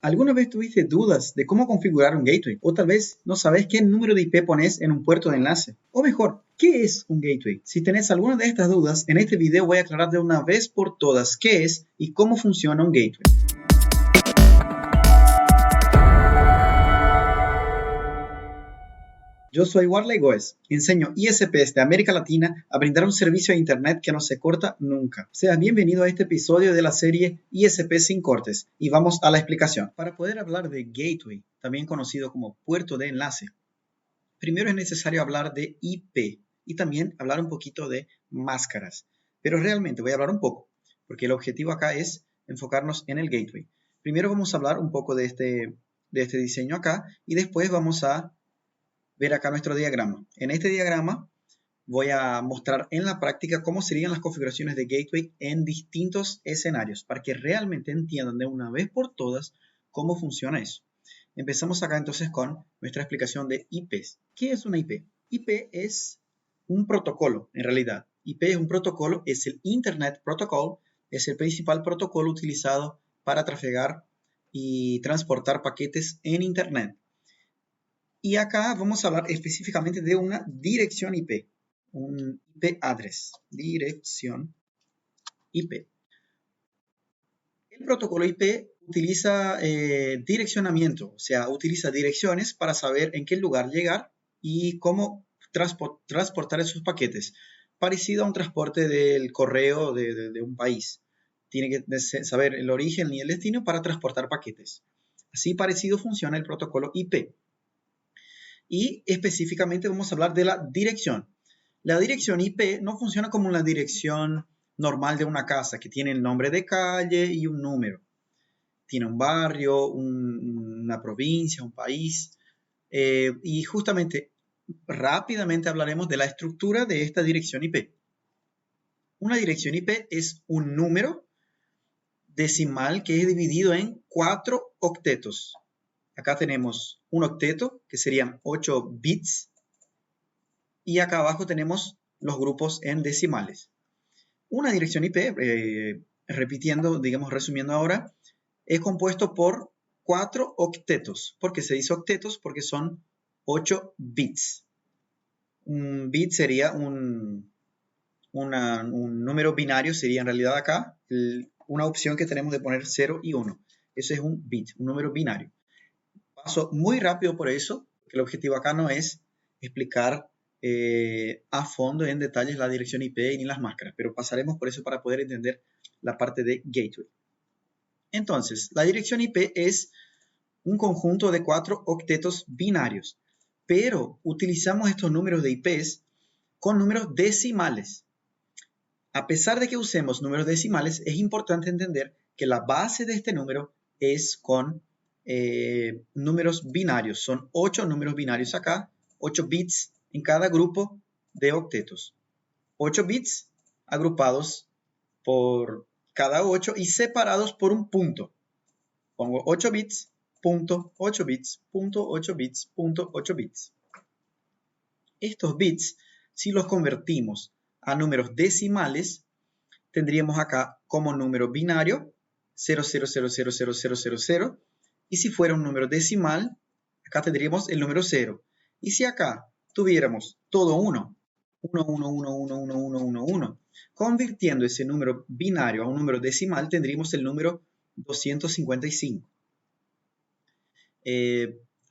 ¿Alguna vez tuviste dudas de cómo configurar un gateway? O tal vez no sabes qué número de IP pones en un puerto de enlace. O mejor, ¿qué es un gateway? Si tenés alguna de estas dudas, en este video voy a aclarar de una vez por todas qué es y cómo funciona un gateway. Yo soy Warley Goes, enseño ISPs de América Latina a brindar un servicio de Internet que no se corta nunca. Seas bienvenido a este episodio de la serie ISP sin cortes y vamos a la explicación. Para poder hablar de gateway, también conocido como puerto de enlace, primero es necesario hablar de IP y también hablar un poquito de máscaras. Pero realmente voy a hablar un poco, porque el objetivo acá es enfocarnos en el gateway. Primero vamos a hablar un poco de este diseño acá y después vamos a ver acá nuestro diagrama. En este diagrama voy a mostrar en la práctica cómo serían las configuraciones de gateway en distintos escenarios para que realmente entiendan de una vez por todas cómo funciona eso. Empezamos acá entonces con nuestra explicación de IPs. ¿Qué es una IP? IP es un protocolo en realidad. IP es un protocolo, es el Internet Protocol, es el principal protocolo utilizado para trafegar y transportar paquetes en Internet. Y acá vamos a hablar específicamente de una dirección IP, un IP address, dirección IP. El protocolo IP utiliza direccionamiento, o sea, utiliza direcciones para saber en qué lugar llegar y cómo transportar esos paquetes, parecido a un transporte del correo de un país. Tiene que saber el origen y el destino para transportar paquetes. Así parecido funciona el protocolo IP. Y específicamente vamos a hablar de la dirección. La dirección IP no funciona como una dirección normal de una casa que tiene el nombre de calle y un número. Tiene un barrio, una provincia, un país. Y justamente rápidamente hablaremos de la estructura de esta dirección IP. Una dirección IP es un número decimal que es dividido en 4 octetos. Acá tenemos un octeto, que serían 8 bits, y acá abajo tenemos los grupos en decimales. Una dirección IP, repitiendo, digamos, resumiendo ahora, es compuesto por 4 octetos. ¿Por qué se dice octetos? Porque son 8 bits. Un bit sería un número binario, sería en realidad acá una opción que tenemos de poner 0 y 1. Eso es un bit, un número binario. Paso muy rápido por eso, porque el objetivo acá no es explicar a fondo en detalles la dirección IP ni las máscaras, pero pasaremos por eso para poder entender la parte de gateway. Entonces, la dirección IP es un conjunto de 4 octetos binarios, pero utilizamos estos números de IPs con números decimales. A pesar de que usemos números decimales, es importante entender que la base de este número es con números binarios. Son 8 números binarios acá, 8 bits en cada grupo de octetos. 8 bits agrupados por cada 8 y separados por un punto. Pongo 8 bits, punto, 8 bits, punto, 8 bits, punto, 8 bits. Estos bits, si los convertimos a números decimales, tendríamos acá como número binario 0,0000000, y si fuera un número decimal, acá tendríamos el número 0. Y si acá tuviéramos todo 1, 1, 1, 1, 1, 1, 1, 1, 1, convirtiendo ese número binario a un número decimal, tendríamos el número 255.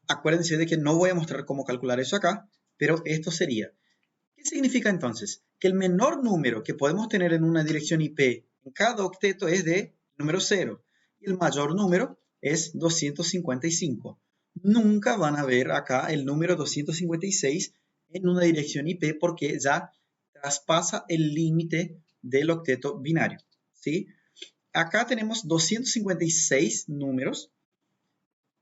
Acuérdense de que no voy a mostrar cómo calcular eso acá, pero esto sería. ¿Qué significa entonces? Que el menor número que podemos tener en una dirección IP en cada octeto es de número 0 y el mayor número es 255. Nunca van a ver acá el número 256 en una dirección IP porque ya traspasa el límite del octeto binario, ¿sí? Acá tenemos 256 números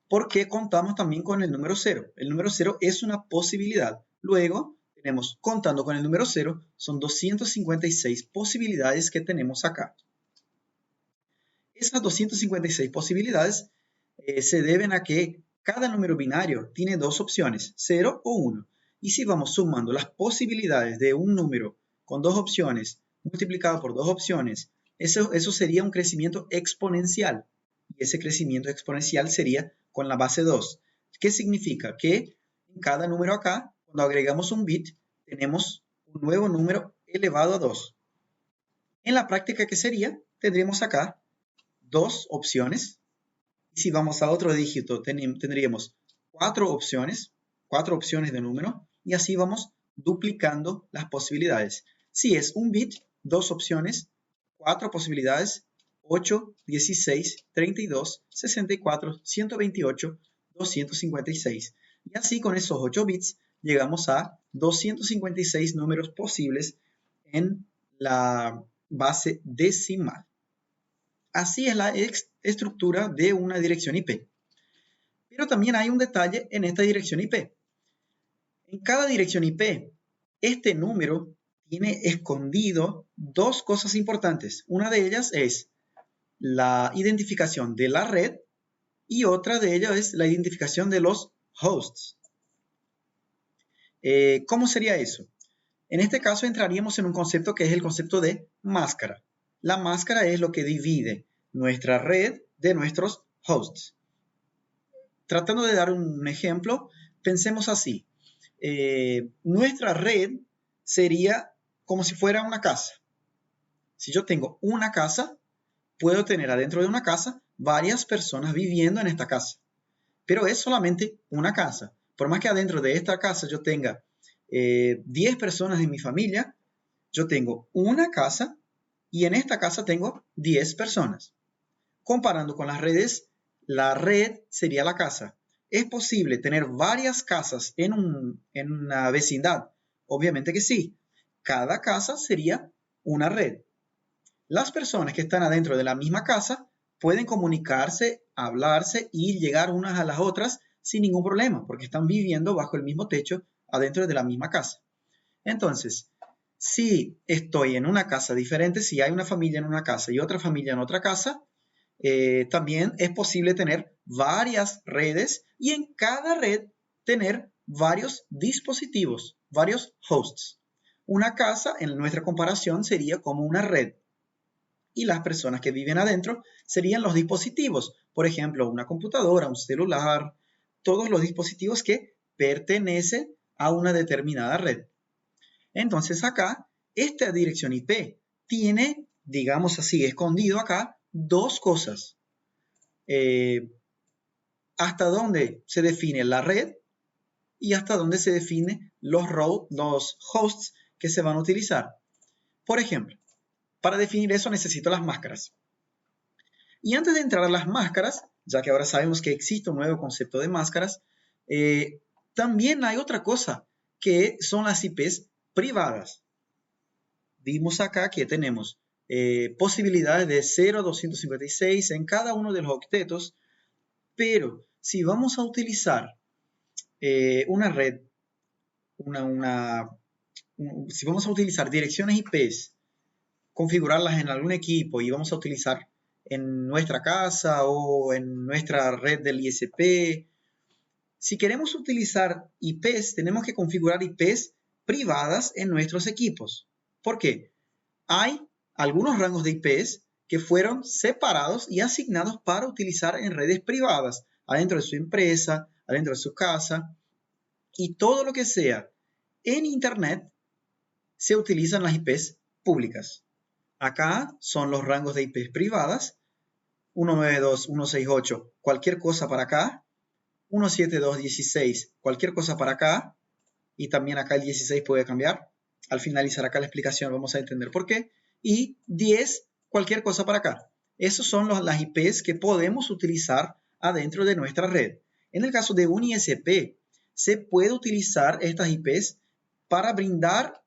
porque contamos también con el número 0. El número 0 es una posibilidad. Luego, tenemos, contando con el número 0, son 256 posibilidades que tenemos acá. Esas 256 posibilidades se deben a que cada número binario tiene dos opciones, 0 o 1. Y si vamos sumando las posibilidades de un número con dos opciones multiplicado por dos opciones, eso sería un crecimiento exponencial. y ese crecimiento exponencial sería con la base 2. ¿Qué significa? Que en cada número acá, cuando agregamos un bit, tenemos un nuevo número elevado a 2. En la práctica, ¿qué sería? Tendríamos acá dos opciones. Y si vamos a otro dígito, tendríamos cuatro opciones de número, y así vamos duplicando las posibilidades. Si es un bit, dos opciones, cuatro posibilidades, 8, 16, 32, 64, 128, 256. Y así con esos 8 bits llegamos a 256 números posibles en la base decimal. Así es la estructura de una dirección IP. Pero también hay un detalle en esta dirección IP. En cada dirección IP, este número tiene escondido dos cosas importantes. Una de ellas es la identificación de la red y otra de ellas es la identificación de los hosts. ¿Cómo sería eso? En este caso entraríamos en un concepto que es el concepto de máscara. La máscara es lo que divide nuestra red de nuestros hosts. Tratando de dar un ejemplo, pensemos así. Nuestra red sería como si fuera una casa. Si yo tengo una casa, puedo tener adentro de una casa varias personas viviendo en esta casa. Pero es solamente una casa. Por más que adentro de esta casa yo tenga 10 personas de mi familia, yo tengo una casa y en esta casa tengo 10 personas. Comparando con las redes, la red sería la casa. ¿Es posible tener varias casas en una vecindad? Obviamente que sí. Cada casa sería una red. Las personas que están adentro de la misma casa pueden comunicarse, hablarse y llegar unas a las otras sin ningún problema, porque están viviendo bajo el mismo techo adentro de la misma casa. Entonces, si estoy en una casa diferente, si hay una familia en una casa y otra familia en otra casa, también es posible tener varias redes y en cada red tener varios dispositivos, varios hosts. Una casa, en nuestra comparación, sería como una red y las personas que viven adentro serían los dispositivos, por ejemplo, una computadora, un celular, todos los dispositivos que pertenecen a una determinada red. Entonces acá, esta dirección IP tiene, digamos así, escondido acá dos cosas. Hasta dónde se define la red y hasta dónde se definen los hosts que se van a utilizar. Por ejemplo, para definir eso necesito las máscaras. Y antes de entrar a las máscaras, ya que ahora sabemos que existe un nuevo concepto de máscaras, también hay otra cosa, que son las IPs privadas. Vimos acá que tenemos posibilidades de 0 a 256 en cada uno de los octetos, pero si vamos a utilizar una red, si vamos a utilizar direcciones IPs, configurarlas en algún equipo y vamos a utilizar en nuestra casa o en nuestra red del ISP, si queremos utilizar IPs, tenemos que configurar IPs privadas en nuestros equipos. ¿Por qué? Hay algunos rangos de IPs que fueron separados y asignados para utilizar en redes privadas, adentro de su empresa, adentro de su casa, y todo lo que sea en Internet se utilizan las IPs públicas. Acá son los rangos de IPs privadas, 192, 168, cualquier cosa para acá, 172.16, cualquier cosa para acá, y también acá el 16 puede cambiar. Al finalizar acá la explicación vamos a entender por qué. Y 10, cualquier cosa para acá. Esos son las IPs que podemos utilizar adentro de nuestra red. En el caso de un ISP, se puede utilizar estas IPs para brindar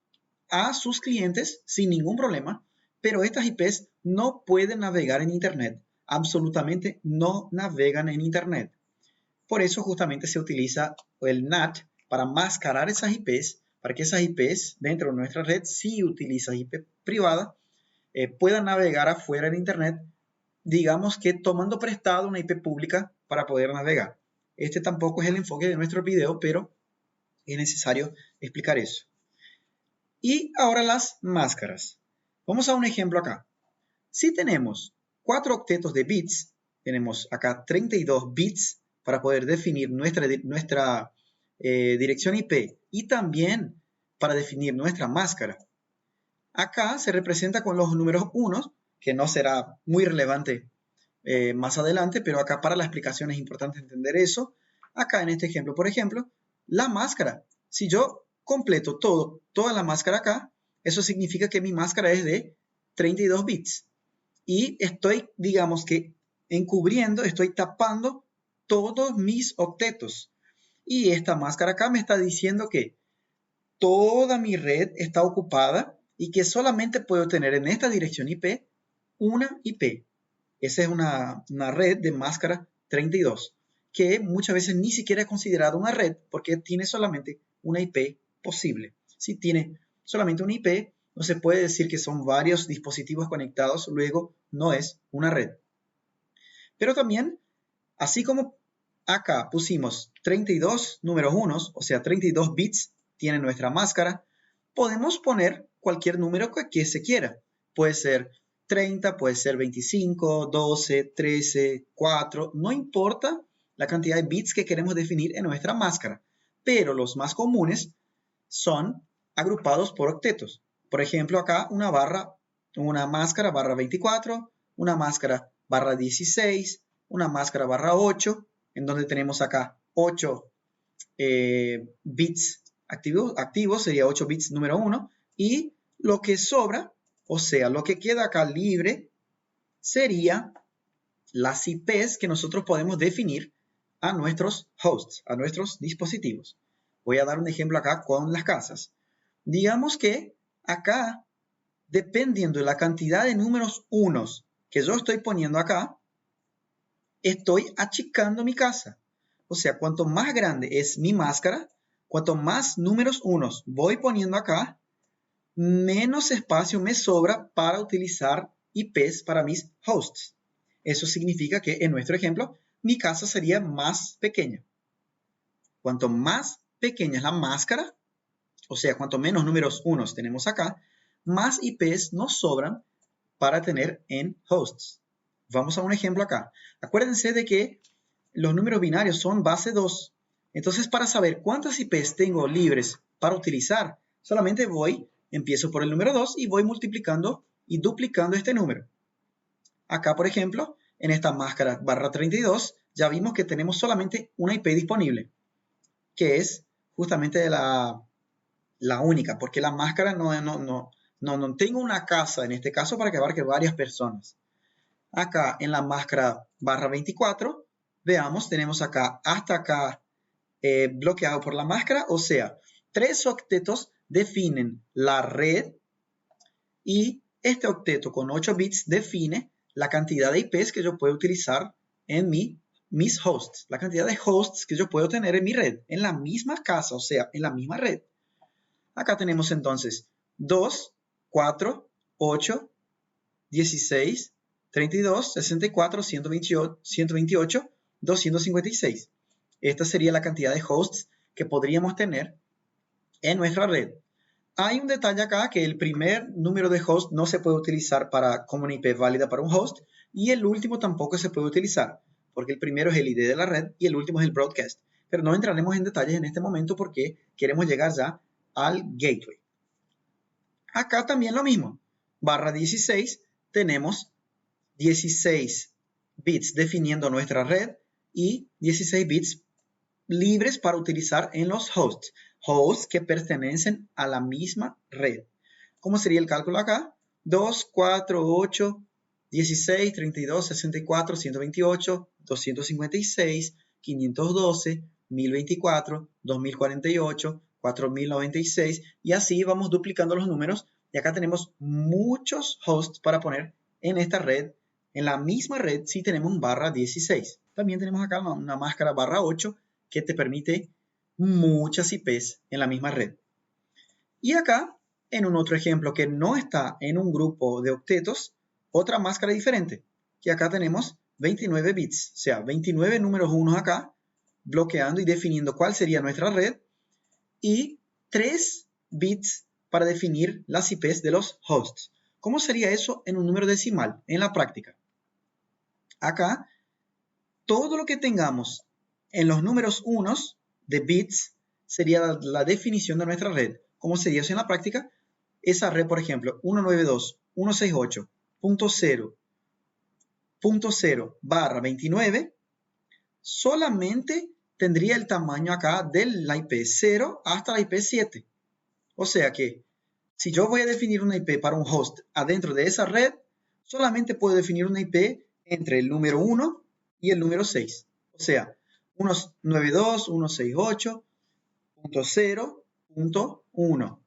a sus clientes sin ningún problema, pero estas IPs no pueden navegar en Internet. Absolutamente no navegan en Internet. Por eso justamente se utiliza el NAT para mascarar esas IPs, para que esas IPs dentro de nuestra red, si utilizas IP privada, puedan navegar afuera en Internet, digamos que tomando prestado una IP pública para poder navegar. Este tampoco es el enfoque de nuestro video, pero es necesario explicar eso. Y ahora las máscaras. Vamos a un ejemplo acá. Si tenemos 4 octetos de bits, tenemos acá 32 bits para poder definir nuestra dirección IP y también para definir nuestra máscara. Acá se representa con los números 1, que no será muy relevante más adelante, pero acá para la explicación es importante entender eso. Acá en este ejemplo, por ejemplo, la máscara. Si yo completo toda la máscara acá, eso significa que mi máscara es de 32 bits. Y estoy, digamos que, encubriendo, estoy tapando todos mis octetos. Y esta máscara acá me está diciendo que toda mi red está ocupada y que solamente puedo tener en esta dirección IP una IP. Esa es una red de máscara 32, que muchas veces ni siquiera es considerada una red porque tiene solamente una IP posible. Si tiene solamente una IP, no se puede decir que son varios dispositivos conectados, luego no es una red. Pero también, así como acá pusimos 32 números unos, o sea, 32 bits tiene nuestra máscara, podemos poner cualquier número que se quiera. Puede ser 30, puede ser 25, 12, 13, 4, no importa la cantidad de bits que queremos definir en nuestra máscara, pero los más comunes son agrupados por octetos. Por ejemplo, acá una máscara barra 24, una máscara barra 16, una máscara barra 8, en donde tenemos acá 8 bits activos, sería 8 bits número 1, y lo que sobra, o sea, lo que queda acá libre, sería las IPs que nosotros podemos definir a nuestros hosts, a nuestros dispositivos. Voy a dar un ejemplo acá con las casas. Digamos que acá, dependiendo de la cantidad de números unos que yo estoy poniendo acá, estoy achicando mi casa. O sea, cuanto más grande es mi máscara, cuanto más números unos voy poniendo acá, menos espacio me sobra para utilizar IPs para mis hosts. Eso significa que en nuestro ejemplo, mi casa sería más pequeña. Cuanto más pequeña es la máscara, o sea, cuanto menos números unos tenemos acá, más IPs nos sobran para tener en hosts. Vamos a un ejemplo acá. Acuérdense de que los números binarios son base 2. Entonces, para saber cuántas IPs tengo libres para utilizar, solamente empiezo por el número 2 y voy multiplicando y duplicando este número. Acá, por ejemplo, en esta máscara barra 32, ya vimos que tenemos solamente una IP disponible, que es justamente la única, porque la máscara no tengo una casa en este caso para que abarque varias personas. Acá en la máscara barra 24, veamos, tenemos acá hasta acá bloqueado por la máscara, o sea, 3 octetos definen la red y este octeto con 8 bits define la cantidad de IPs que yo puedo utilizar en mis hosts, la cantidad de hosts que yo puedo tener en mi red, en la misma casa, o sea, en la misma red. Acá tenemos entonces 2, 4, 8, 16, 32, 64, 128, 256. Esta sería la cantidad de hosts que podríamos tener en nuestra red. Hay un detalle acá que el primer número de host no se puede utilizar como una IP válida para un host y el último tampoco se puede utilizar porque el primero es el ID de la red y el último es el broadcast. Pero no entraremos en detalles en este momento porque queremos llegar ya al gateway. Acá también lo mismo. Barra 16 tenemos 16 bits definiendo nuestra red y 16 bits libres para utilizar en los hosts. Hosts que pertenecen a la misma red. ¿Cómo sería el cálculo acá? 2, 4, 8, 16, 32, 64, 128, 256, 512, 1024, 2048, 4096 y así vamos duplicando los números y acá tenemos muchos hosts para poner en esta red. En la misma red sí tenemos un barra 16. También tenemos acá una máscara barra 8 que te permite muchas IPs en la misma red. Y acá, en un otro ejemplo que no está en un grupo de octetos, otra máscara diferente, que acá tenemos 29 bits, o sea, 29 números unos acá, bloqueando y definiendo cuál sería nuestra red, y 3 bits para definir las IPs de los hosts. ¿Cómo sería eso en un número decimal en la práctica? Acá todo lo que tengamos en los números unos de bits sería la definición de nuestra red. ¿Cómo sería eso en la práctica? Esa red, por ejemplo, 192.168.0.0/29, solamente tendría el tamaño acá de la IP 0 hasta la IP 7. O sea que si yo voy a definir una IP para un host adentro de esa red, solamente puedo definir una IP entre el número 1 y el número 6. O sea, 192.168.0.1,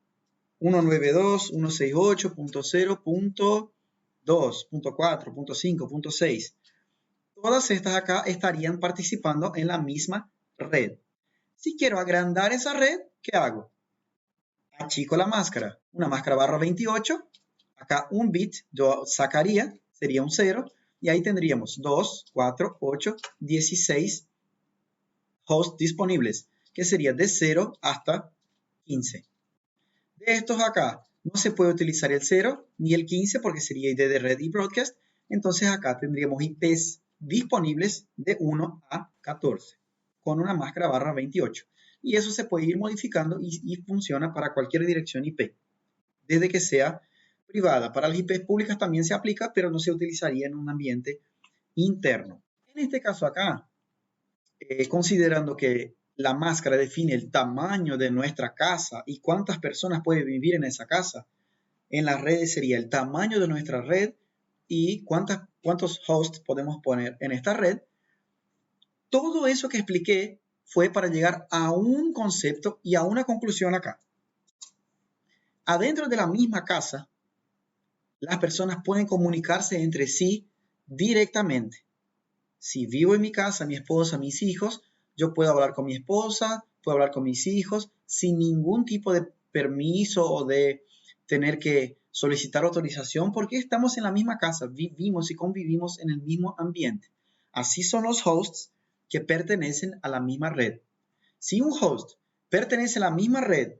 192.168.0.2.4.5.6. Todas estas acá estarían participando en la misma red. Si quiero agrandar esa red, ¿qué hago? Achico la máscara, una máscara barra 28, acá un bit yo sacaría, sería un 0, y ahí tendríamos 2, 4, 8, 16 hosts disponibles, que sería de 0 hasta 15. De estos acá no se puede utilizar el 0 ni el 15 porque sería ID de red y broadcast, entonces acá tendríamos IPs disponibles de 1 a 14 con una máscara barra 28. Y eso se puede ir modificando y funciona para cualquier dirección IP, desde que sea privada. Para las IPs públicas también se aplica, pero no se utilizaría en un ambiente interno. En este caso acá, considerando que la máscara define el tamaño de nuestra casa y cuántas personas pueden vivir en esa casa, en las redes sería el tamaño de nuestra red y cuántos hosts podemos poner en esta red. Todo eso que expliqué fue para llegar a un concepto y a una conclusión acá. Adentro de la misma casa, las personas pueden comunicarse entre sí directamente. Si vivo en mi casa, mi esposa, mis hijos, yo puedo hablar con mi esposa, puedo hablar con mis hijos, sin ningún tipo de permiso o de tener que solicitar autorización, porque estamos en la misma casa, vivimos y convivimos en el mismo ambiente. Así son los hosts que pertenecen a la misma red. Si un host pertenece a la misma red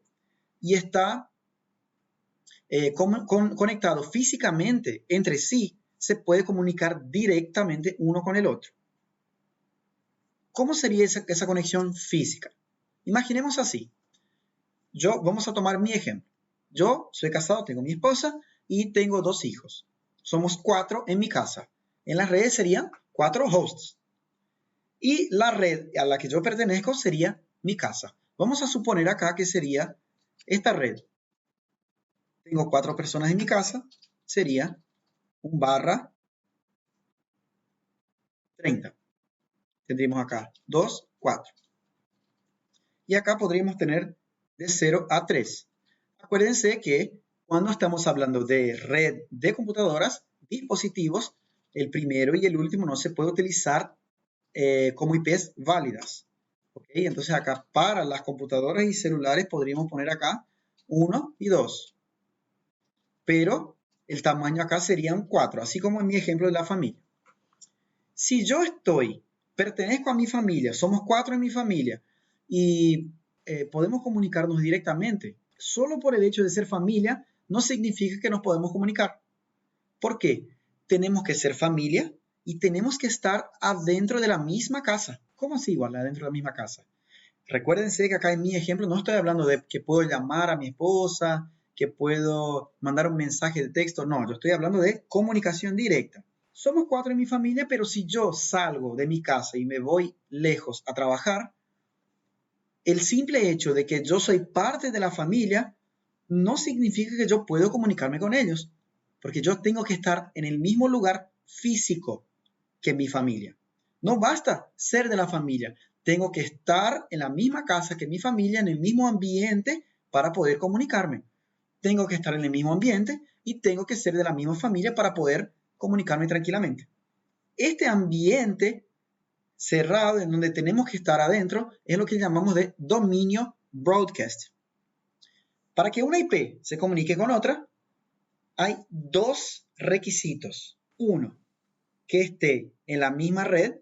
y está conectado físicamente entre sí, se puede comunicar directamente uno con el otro. ¿Cómo sería esa conexión física? Imaginemos así. Vamos a tomar mi ejemplo. Yo soy casado, tengo mi esposa y tengo 2 hijos. Somos 4 en mi casa. En las redes serían 4 hosts. Y la red a la que yo pertenezco sería mi casa. Vamos a suponer acá que sería esta red. Tengo 4 personas en mi casa. Sería un barra 30. Tendríamos acá 2, 4. Y acá podríamos tener de 0 a 3. Acuérdense que cuando estamos hablando de red de computadoras, dispositivos, el primero y el último no se puede utilizar como IPs válidas. ¿Okay? Entonces acá para las computadoras y celulares podríamos poner acá 1 y 2. Pero el tamaño acá sería un 4, así como en mi ejemplo de la familia. Si yo pertenezco a mi familia, somos 4 en mi familia y podemos comunicarnos directamente, solo por el hecho de ser familia no significa que nos podemos comunicar. ¿Por qué? Tenemos que ser familia y tenemos que estar adentro de la misma casa. ¿Cómo así igual adentro de la misma casa? Recuérdense que acá en mi ejemplo no estoy hablando de que puedo llamar a mi esposa, que puedo mandar un mensaje de texto. No, yo estoy hablando de comunicación directa. Somos 4 en mi familia, pero si yo salgo de mi casa y me voy lejos a trabajar, el simple hecho de que yo soy parte de la familia no significa que yo puedo comunicarme con ellos, porque yo tengo que estar en el mismo lugar físico que mi familia. No basta ser de la familia, tengo que estar en la misma casa que mi familia, en el mismo ambiente para poder comunicarme. Tengo que estar en el mismo ambiente y tengo que ser de la misma familia para poder comunicarme tranquilamente. Este ambiente cerrado en donde tenemos que estar adentro es lo que llamamos de dominio broadcast. Para que una IP se comunique con otra, hay 2 requisitos. Uno, que esté en la misma red,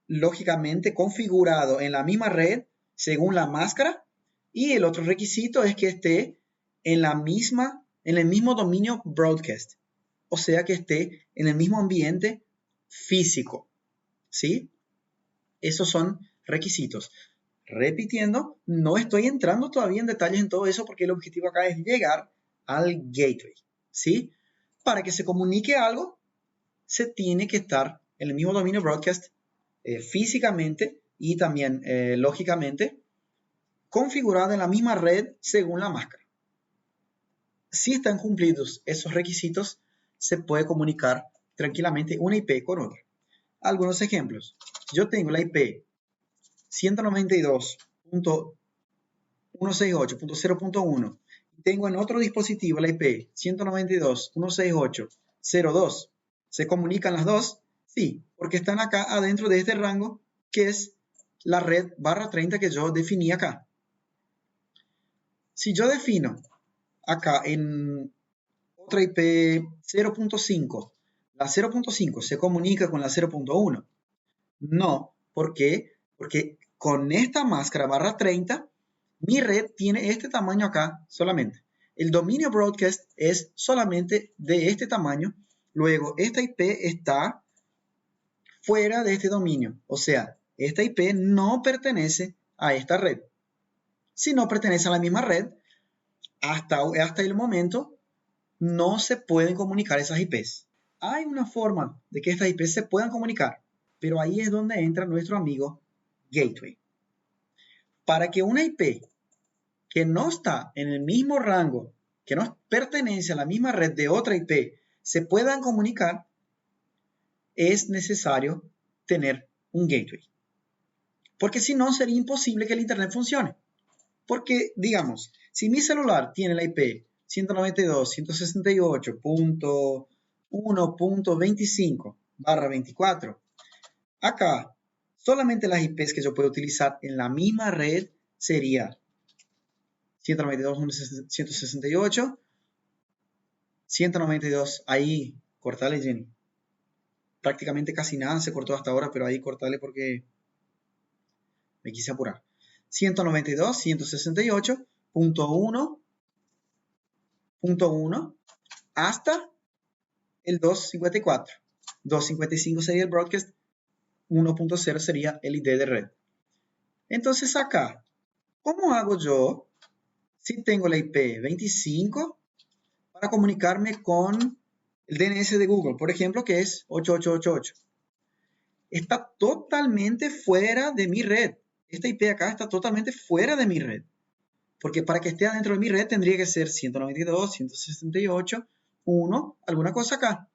lógicamente configurado en la misma red según la máscara, y el otro requisito es que esté en el mismo dominio broadcast, o sea que esté en el mismo ambiente físico, ¿sí? Esos son requisitos. Repitiendo, no estoy entrando todavía en detalles en todo eso porque el objetivo acá es llegar al gateway, ¿sí? Para que se comunique algo, se tiene que estar en el mismo dominio broadcast físicamente y también lógicamente configurada en la misma red según la máscara. Si están cumplidos esos requisitos, se puede comunicar tranquilamente una IP con otra. Algunos ejemplos. Yo tengo la IP 192.168.0.1 y tengo en otro dispositivo la IP 192.168.0.2. ¿Se comunican las dos? Sí, porque están acá adentro de este rango que es la red /30 que yo definí acá. Si yo defino acá en otra IP 0.5, la 0.5 se comunica con la 0.1. No, ¿por qué? Porque con esta máscara /30, mi red tiene este tamaño acá solamente. El dominio broadcast es solamente de este tamaño. Luego, esta IP está fuera de este dominio. O sea, esta IP no pertenece a esta red. Si no pertenece a la misma red, hasta el momento no se pueden comunicar esas IPs. Hay una forma de que estas IPs se puedan comunicar, pero ahí es donde entra nuestro amigo Gateway. Para que una IP que no está en el mismo rango, que no pertenece a la misma red de otra IP, se puedan comunicar, es necesario tener un gateway. Porque si no, sería imposible que el Internet funcione. Porque, digamos, si mi celular tiene la IP 192.168.1.25/24, acá solamente las IPs que yo puedo utilizar en la misma red sería 192.168, 192, ahí cortale, Jenny. Prácticamente casi nada se cortó hasta ahora, pero ahí cortale porque me quise apurar. 192.168.1.1 hasta el 254. 255 sería el broadcast, 1.0 sería el ID de red. Entonces acá, ¿cómo hago yo si tengo la IP 25 para comunicarme con el DNS de Google, por ejemplo, que es 8888? Está totalmente fuera de mi red. Esta IP acá está totalmente fuera de mi red. Porque para que esté adentro de mi red tendría que ser 192.168.1, alguna cosa acá.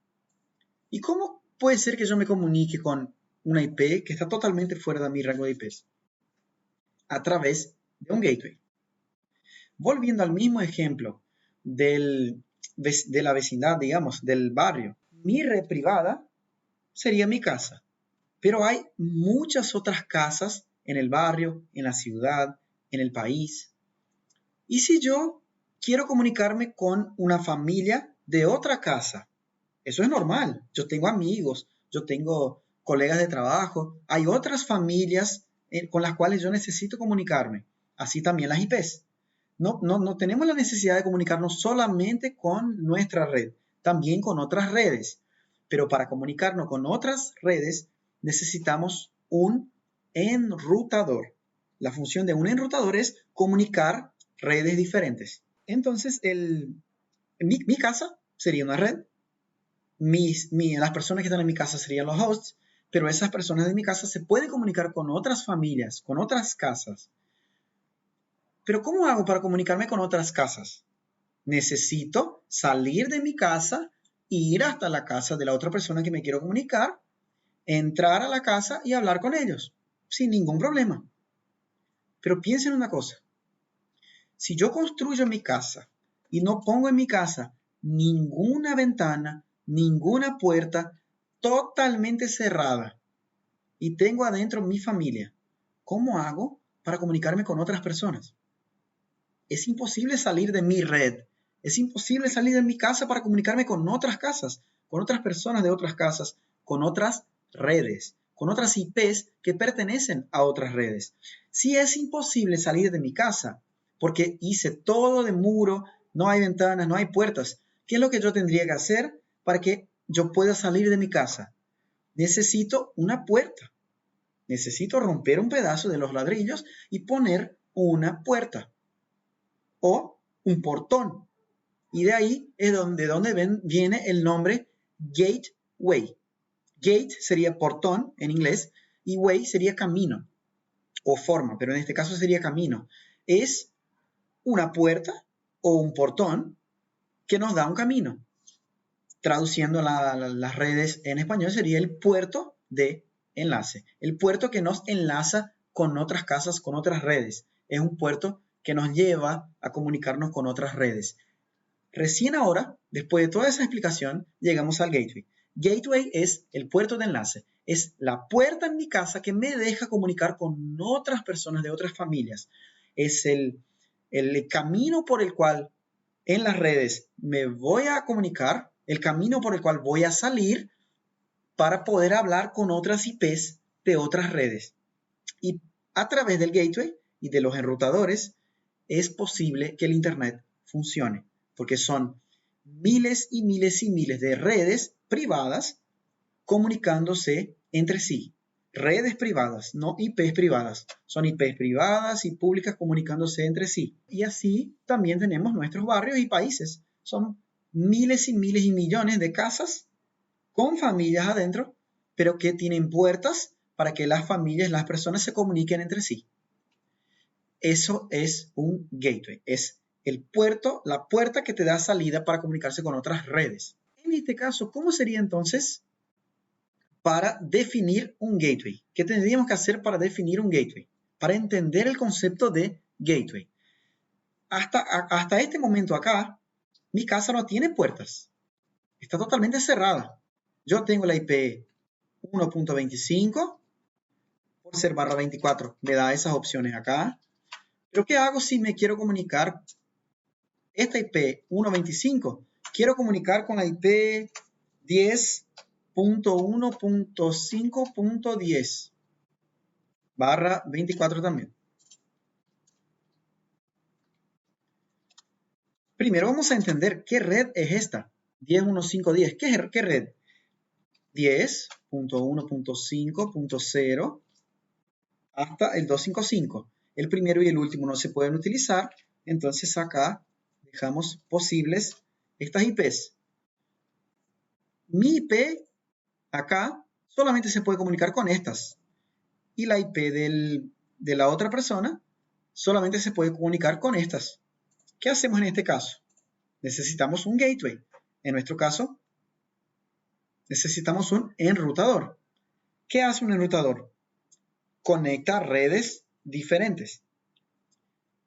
¿Y cómo puede ser que yo me comunique con una IP que está totalmente fuera de mi rango de IPs? A través de un gateway. Volviendo al mismo ejemplo de la vecindad, digamos, del barrio. Mi red privada sería mi casa. Pero hay muchas otras casas en el barrio, en la ciudad, en el país. ¿Y si yo quiero comunicarme con una familia de otra casa? Eso es normal. Yo tengo amigos, yo tengo colegas de trabajo. Hay otras familias con las cuales yo necesito comunicarme. Así también las IPs. No tenemos la necesidad de comunicarnos solamente con nuestra red, también con otras redes. Pero para comunicarnos con otras redes necesitamos un enrutador. La función de un enrutador es comunicar redes diferentes. Entonces, mi casa sería una red. Las personas que están en mi casa serían los hosts, pero esas personas de mi casa se pueden comunicar con otras familias, con otras casas. Pero ¿cómo hago para comunicarme con otras casas? Necesito salir de mi casa, ir hasta la casa de la otra persona que me quiero comunicar, entrar a la casa y hablar con ellos, sin ningún problema. Pero piensen una cosa. Si yo construyo mi casa y no pongo en mi casa ninguna ventana, ninguna puerta, totalmente cerrada, y tengo adentro mi familia, ¿cómo hago para comunicarme con otras personas? Es imposible salir de mi red. Es imposible salir de mi casa para comunicarme con otras casas, con otras personas de otras casas, con otras redes, con otras IPs que pertenecen a otras redes. Si es imposible salir de mi casa porque hice todo de muro, no hay ventanas, no hay puertas, ¿qué es lo que yo tendría que hacer para que yo pueda salir de mi casa? Necesito una puerta. Necesito romper un pedazo de los ladrillos y poner una puerta o un portón. Y de ahí es donde viene el nombre gateway. Gate sería portón en inglés y way sería camino o forma, pero en este caso sería camino. Es una puerta o un portón que nos da un camino. Traduciendo las redes en español sería el puerto de enlace. El puerto que nos enlaza con otras casas, con otras redes. Es un puerto que nos lleva a comunicarnos con otras redes. Recién ahora, después de toda esa explicación, llegamos al gateway. Gateway es el puerto de enlace. Es la puerta en mi casa que me deja comunicar con otras personas de otras familias. Es el camino por el cual en las redes me voy a comunicar, el camino por el cual voy a salir para poder hablar con otras IPs de otras redes. Y a través del gateway y de los enrutadores es posible que el Internet funcione, porque son miles y miles y miles de redes privadas comunicándose entre sí. Redes privadas, no IPs privadas. Son IPs privadas y públicas comunicándose entre sí. Y así también tenemos nuestros barrios y países. Son miles y miles y millones de casas con familias adentro, pero que tienen puertas para que las familias, las personas se comuniquen entre sí. Eso es un gateway. Es el puerto, la puerta que te da salida para comunicarse con otras redes. En este caso, ¿cómo sería entonces para definir un gateway? ¿Qué tendríamos que hacer para definir un gateway? Para entender el concepto de gateway. Hasta este momento acá, mi casa no tiene puertas. Está totalmente cerrada. Yo tengo la IP 1.25 por ser /24. Me da esas opciones acá. Pero ¿qué hago si me quiero comunicar esta IP 1.25? Quiero comunicar con la IP 10.1.5.10 /24 también. Primero vamos a entender qué red es esta. 10.1.5.10. ¿Qué red? 10.1.5.0 hasta el 255. El primero y el último no se pueden utilizar, entonces acá dejamos posibles estas IPs. Mi IP acá solamente se puede comunicar con estas y la IP de la otra persona solamente se puede comunicar con estas. ¿Qué hacemos en este caso? Necesitamos un gateway. En nuestro caso, necesitamos un enrutador. ¿Qué hace un enrutador? Conecta redes diferentes.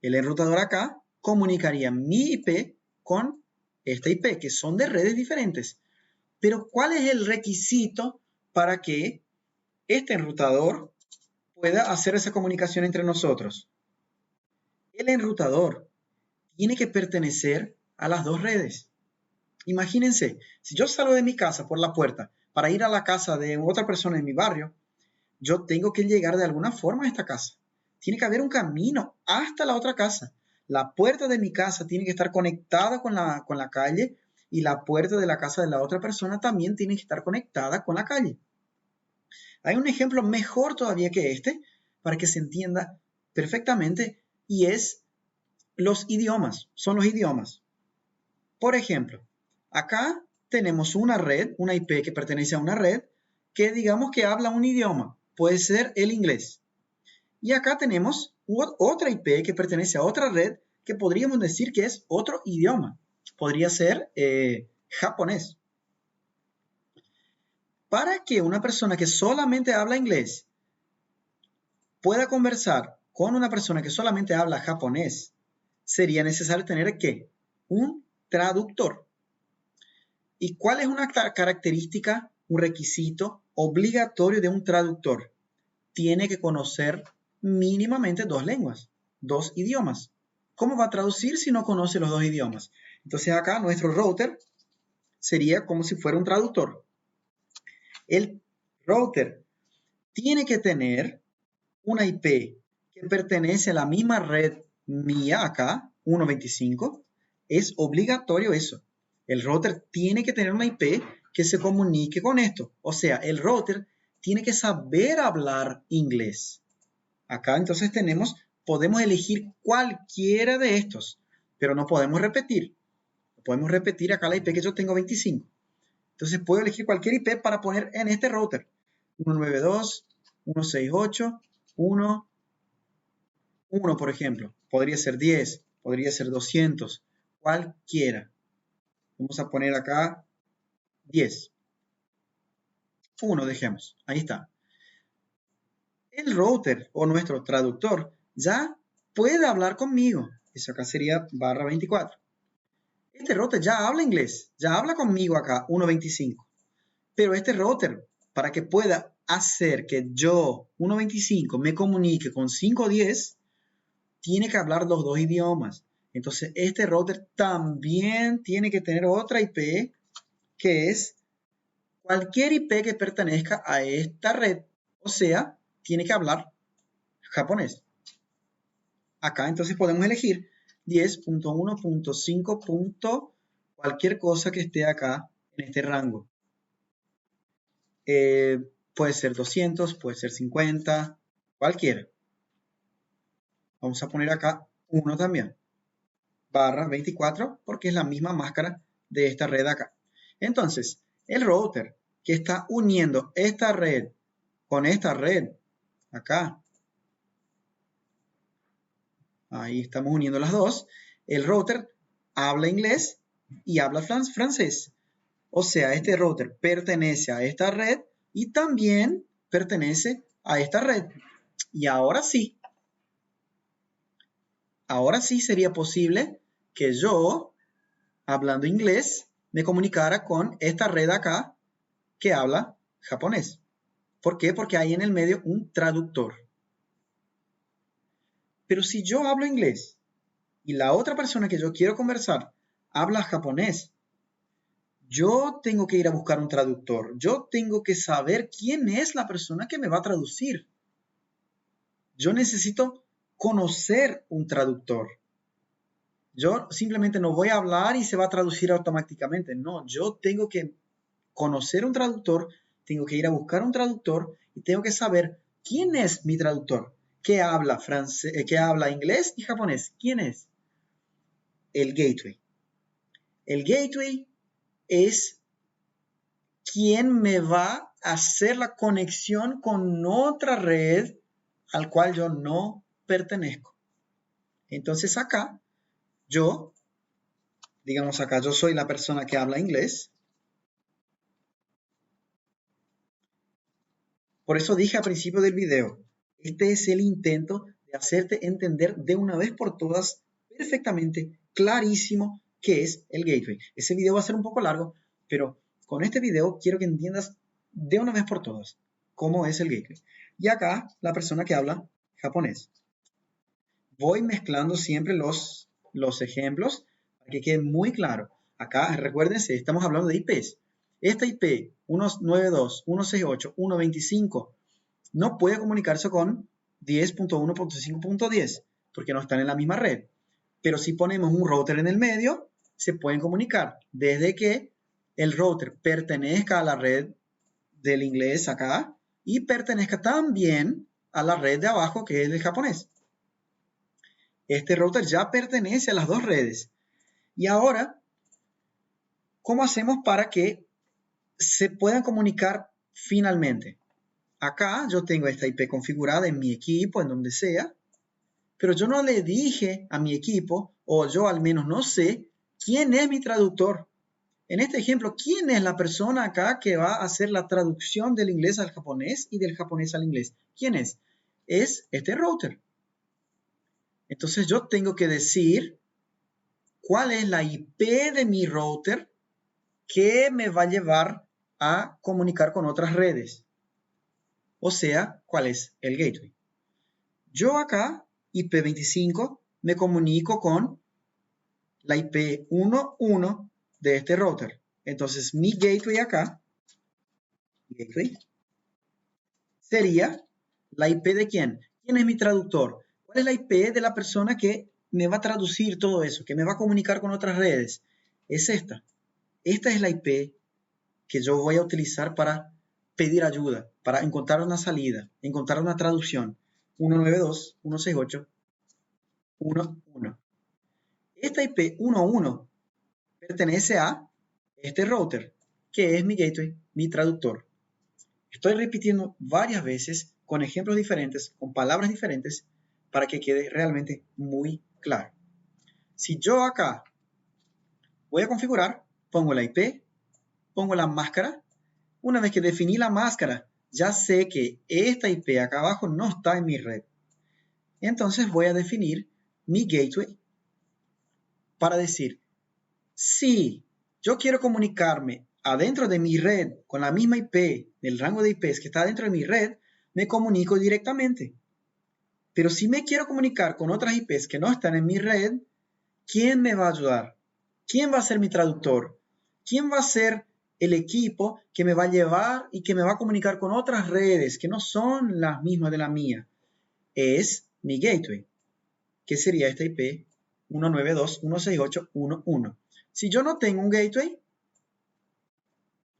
El enrutador acá comunicaría mi IP con esta IP, que son de redes diferentes. Pero ¿cuál es el requisito para que este enrutador pueda hacer esa comunicación entre nosotros? El enrutador tiene que pertenecer a las dos redes. Imagínense, si yo salgo de mi casa por la puerta para ir a la casa de otra persona en mi barrio, yo tengo que llegar de alguna forma a esta casa. Tiene que haber un camino hasta la otra casa. La puerta de mi casa tiene que estar conectada con la calle y la puerta de la casa de la otra persona también tiene que estar conectada con la calle. Hay un ejemplo mejor todavía que este para que se entienda perfectamente y es los idiomas. Son los idiomas. Por ejemplo, acá tenemos una red, una IP que pertenece a una red que digamos que habla un idioma. Puede ser el inglés. Y acá tenemos otra IP que pertenece a otra red que podríamos decir que es otro idioma. Podría ser japonés. Para que una persona que solamente habla inglés pueda conversar con una persona que solamente habla japonés, sería necesario tener ¿qué? Un traductor. ¿Y cuál es una característica, un requisito obligatorio de un traductor? Tiene que conocer mínimamente dos lenguas, dos idiomas. ¿Cómo va a traducir si no conoce los dos idiomas? Entonces acá nuestro router sería como si fuera un traductor. El router tiene que tener una IP que pertenece a la misma red mía acá, 1.25. Es obligatorio eso. El router tiene que tener una IP que se comunique con esto. O sea, el router tiene que saber hablar inglés. Acá entonces podemos elegir cualquiera de estos, pero no podemos repetir. Podemos repetir acá la IP que yo tengo 25. Entonces puedo elegir cualquier IP para poner en este router. 192.168.1.1, por ejemplo. Podría ser 10, podría ser 200, cualquiera. Vamos a poner acá 10. 1 dejemos, ahí está. El router o nuestro traductor ya puede hablar conmigo. Eso acá sería /24. Este router ya habla inglés, ya habla conmigo acá, 1.25. Pero este router, para que pueda hacer que yo, 1.25, me comunique con 5.10, tiene que hablar los dos idiomas. Entonces, este router también tiene que tener otra IP, que es cualquier IP que pertenezca a esta red. O sea, tiene que hablar japonés. Acá entonces podemos elegir 10.1.5. Cualquier cosa que esté acá en este rango. Puede ser 200, puede ser 50, cualquiera. Vamos a poner acá 1 también. /24 porque es la misma máscara de esta red acá. Entonces, el router que está uniendo esta red con esta red acá, ahí estamos uniendo las dos, el router habla inglés y habla francés. O sea, este router pertenece a esta red y también pertenece a esta red. Y ahora sí sería posible que yo, hablando inglés, me comunicara con esta red acá que habla japonés. ¿Por qué? Porque hay en el medio un traductor. Pero si yo hablo inglés y la otra persona que yo quiero conversar habla japonés, yo tengo que ir a buscar un traductor. Yo tengo que saber quién es la persona que me va a traducir. Yo necesito conocer un traductor. Yo simplemente no voy a hablar y se va a traducir automáticamente. No, yo tengo que conocer un traductor, tengo que ir a buscar un traductor y tengo que saber quién es mi traductor. ¿Qué habla francés, qué habla inglés y japonés? ¿Quién es? El gateway. El gateway es quien me va a hacer la conexión con otra red al cual yo no pertenezco. Entonces acá, digamos acá, yo soy la persona que habla inglés. Por eso dije al principio del video, este es el intento de hacerte entender de una vez por todas perfectamente, clarísimo, qué es el gateway. Ese video va a ser un poco largo, pero con este video quiero que entiendas de una vez por todas cómo es el gateway. Y acá, la persona que habla japonés. Voy mezclando siempre los ejemplos para que quede muy claro. Acá, recuérdense, estamos hablando de IPs. Esta IP 192.168.1.25 no puede comunicarse con 10.1.5.10 porque no están en la misma red. Pero si ponemos un router en el medio, se pueden comunicar desde que el router pertenezca a la red del inglés acá y pertenezca también a la red de abajo que es el japonés. Este router ya pertenece a las dos redes. Y ahora, ¿cómo hacemos para que se puedan comunicar finalmente? Acá yo tengo esta IP configurada en mi equipo, en donde sea, pero yo no le dije a mi equipo, o yo al menos no sé, quién es mi traductor. En este ejemplo, ¿quién es la persona acá que va a hacer la traducción del inglés al japonés y del japonés al inglés? ¿Quién es? Es este router. Entonces yo tengo que decir cuál es la IP de mi router que me va a llevar a comunicar con otras redes. O sea, cuál es el gateway. Yo acá, IP25, me comunico con la IP 11 de este router. Entonces mi gateway acá, sería la IP de quién. ¿Quién es mi traductor? ¿Cuál es la IP de la persona que me va a traducir todo eso, que me va a comunicar con otras redes? Es esta. Esta es la IP que yo voy a utilizar para pedir ayuda, para encontrar una salida, encontrar una traducción. 192.168.1.1. Esta IP 1.1 pertenece a este router, que es mi gateway, mi traductor. Estoy repitiendo varias veces con ejemplos diferentes, con palabras diferentes, para que quede realmente muy claro. Si yo acá voy a configurar, pongo la IP, pongo la máscara. Una vez que definí la máscara, ya sé que esta IP acá abajo no está en mi red. Entonces voy a definir mi gateway para decir, si yo quiero comunicarme adentro de mi red con la misma IP, del rango de IPs que está dentro de mi red, me comunico directamente. Pero si me quiero comunicar con otras IPs que no están en mi red, ¿quién me va a ayudar? ¿Quién va a ser mi traductor? ¿Quién va a ser el equipo que me va a llevar y que me va a comunicar con otras redes que no son las mismas de la mía? Es mi gateway, que sería esta IP 192.168.1.1. Si yo no tengo un gateway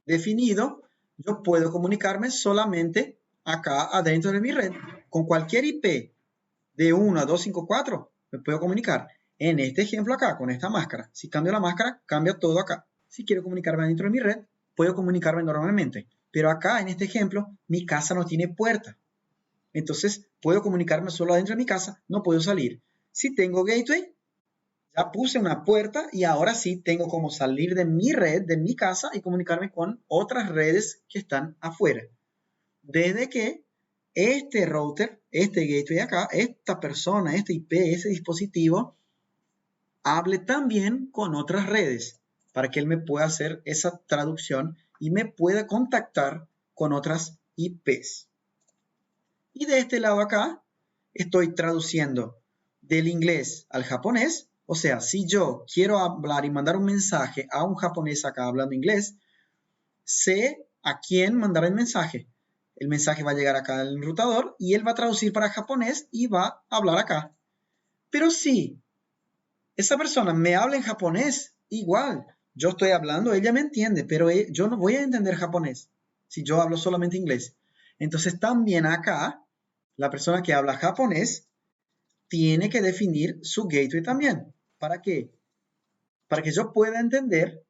definido, yo puedo comunicarme solamente acá adentro de mi red. Con cualquier IP de 1 a 254 me puedo comunicar. En este ejemplo acá, con esta máscara. Si cambio la máscara, cambia todo acá. Si quiero comunicarme dentro de mi red, puedo comunicarme normalmente. Pero acá, en este ejemplo, mi casa no tiene puerta. Entonces, puedo comunicarme solo adentro de mi casa, no puedo salir. Si tengo gateway, ya puse una puerta y ahora sí tengo como salir de mi red, de mi casa y comunicarme con otras redes que están afuera. Desde que este router, este gateway acá, esta persona, este IP, ese dispositivo, hable también con otras redes para que él me pueda hacer esa traducción y me pueda contactar con otras IPs. Y de este lado acá estoy traduciendo del inglés al japonés. O sea, si yo quiero hablar y mandar un mensaje a un japonés acá hablando inglés, sé a quién mandar el mensaje. El mensaje va a llegar acá al enrutador y él va a traducir para japonés y va a hablar acá. Pero si esa persona me habla en japonés, igual, yo estoy hablando, ella me entiende, pero yo no voy a entender japonés si yo hablo solamente inglés. Entonces también acá, la persona que habla japonés tiene que definir su gateway también. ¿Para qué? Para que yo pueda entender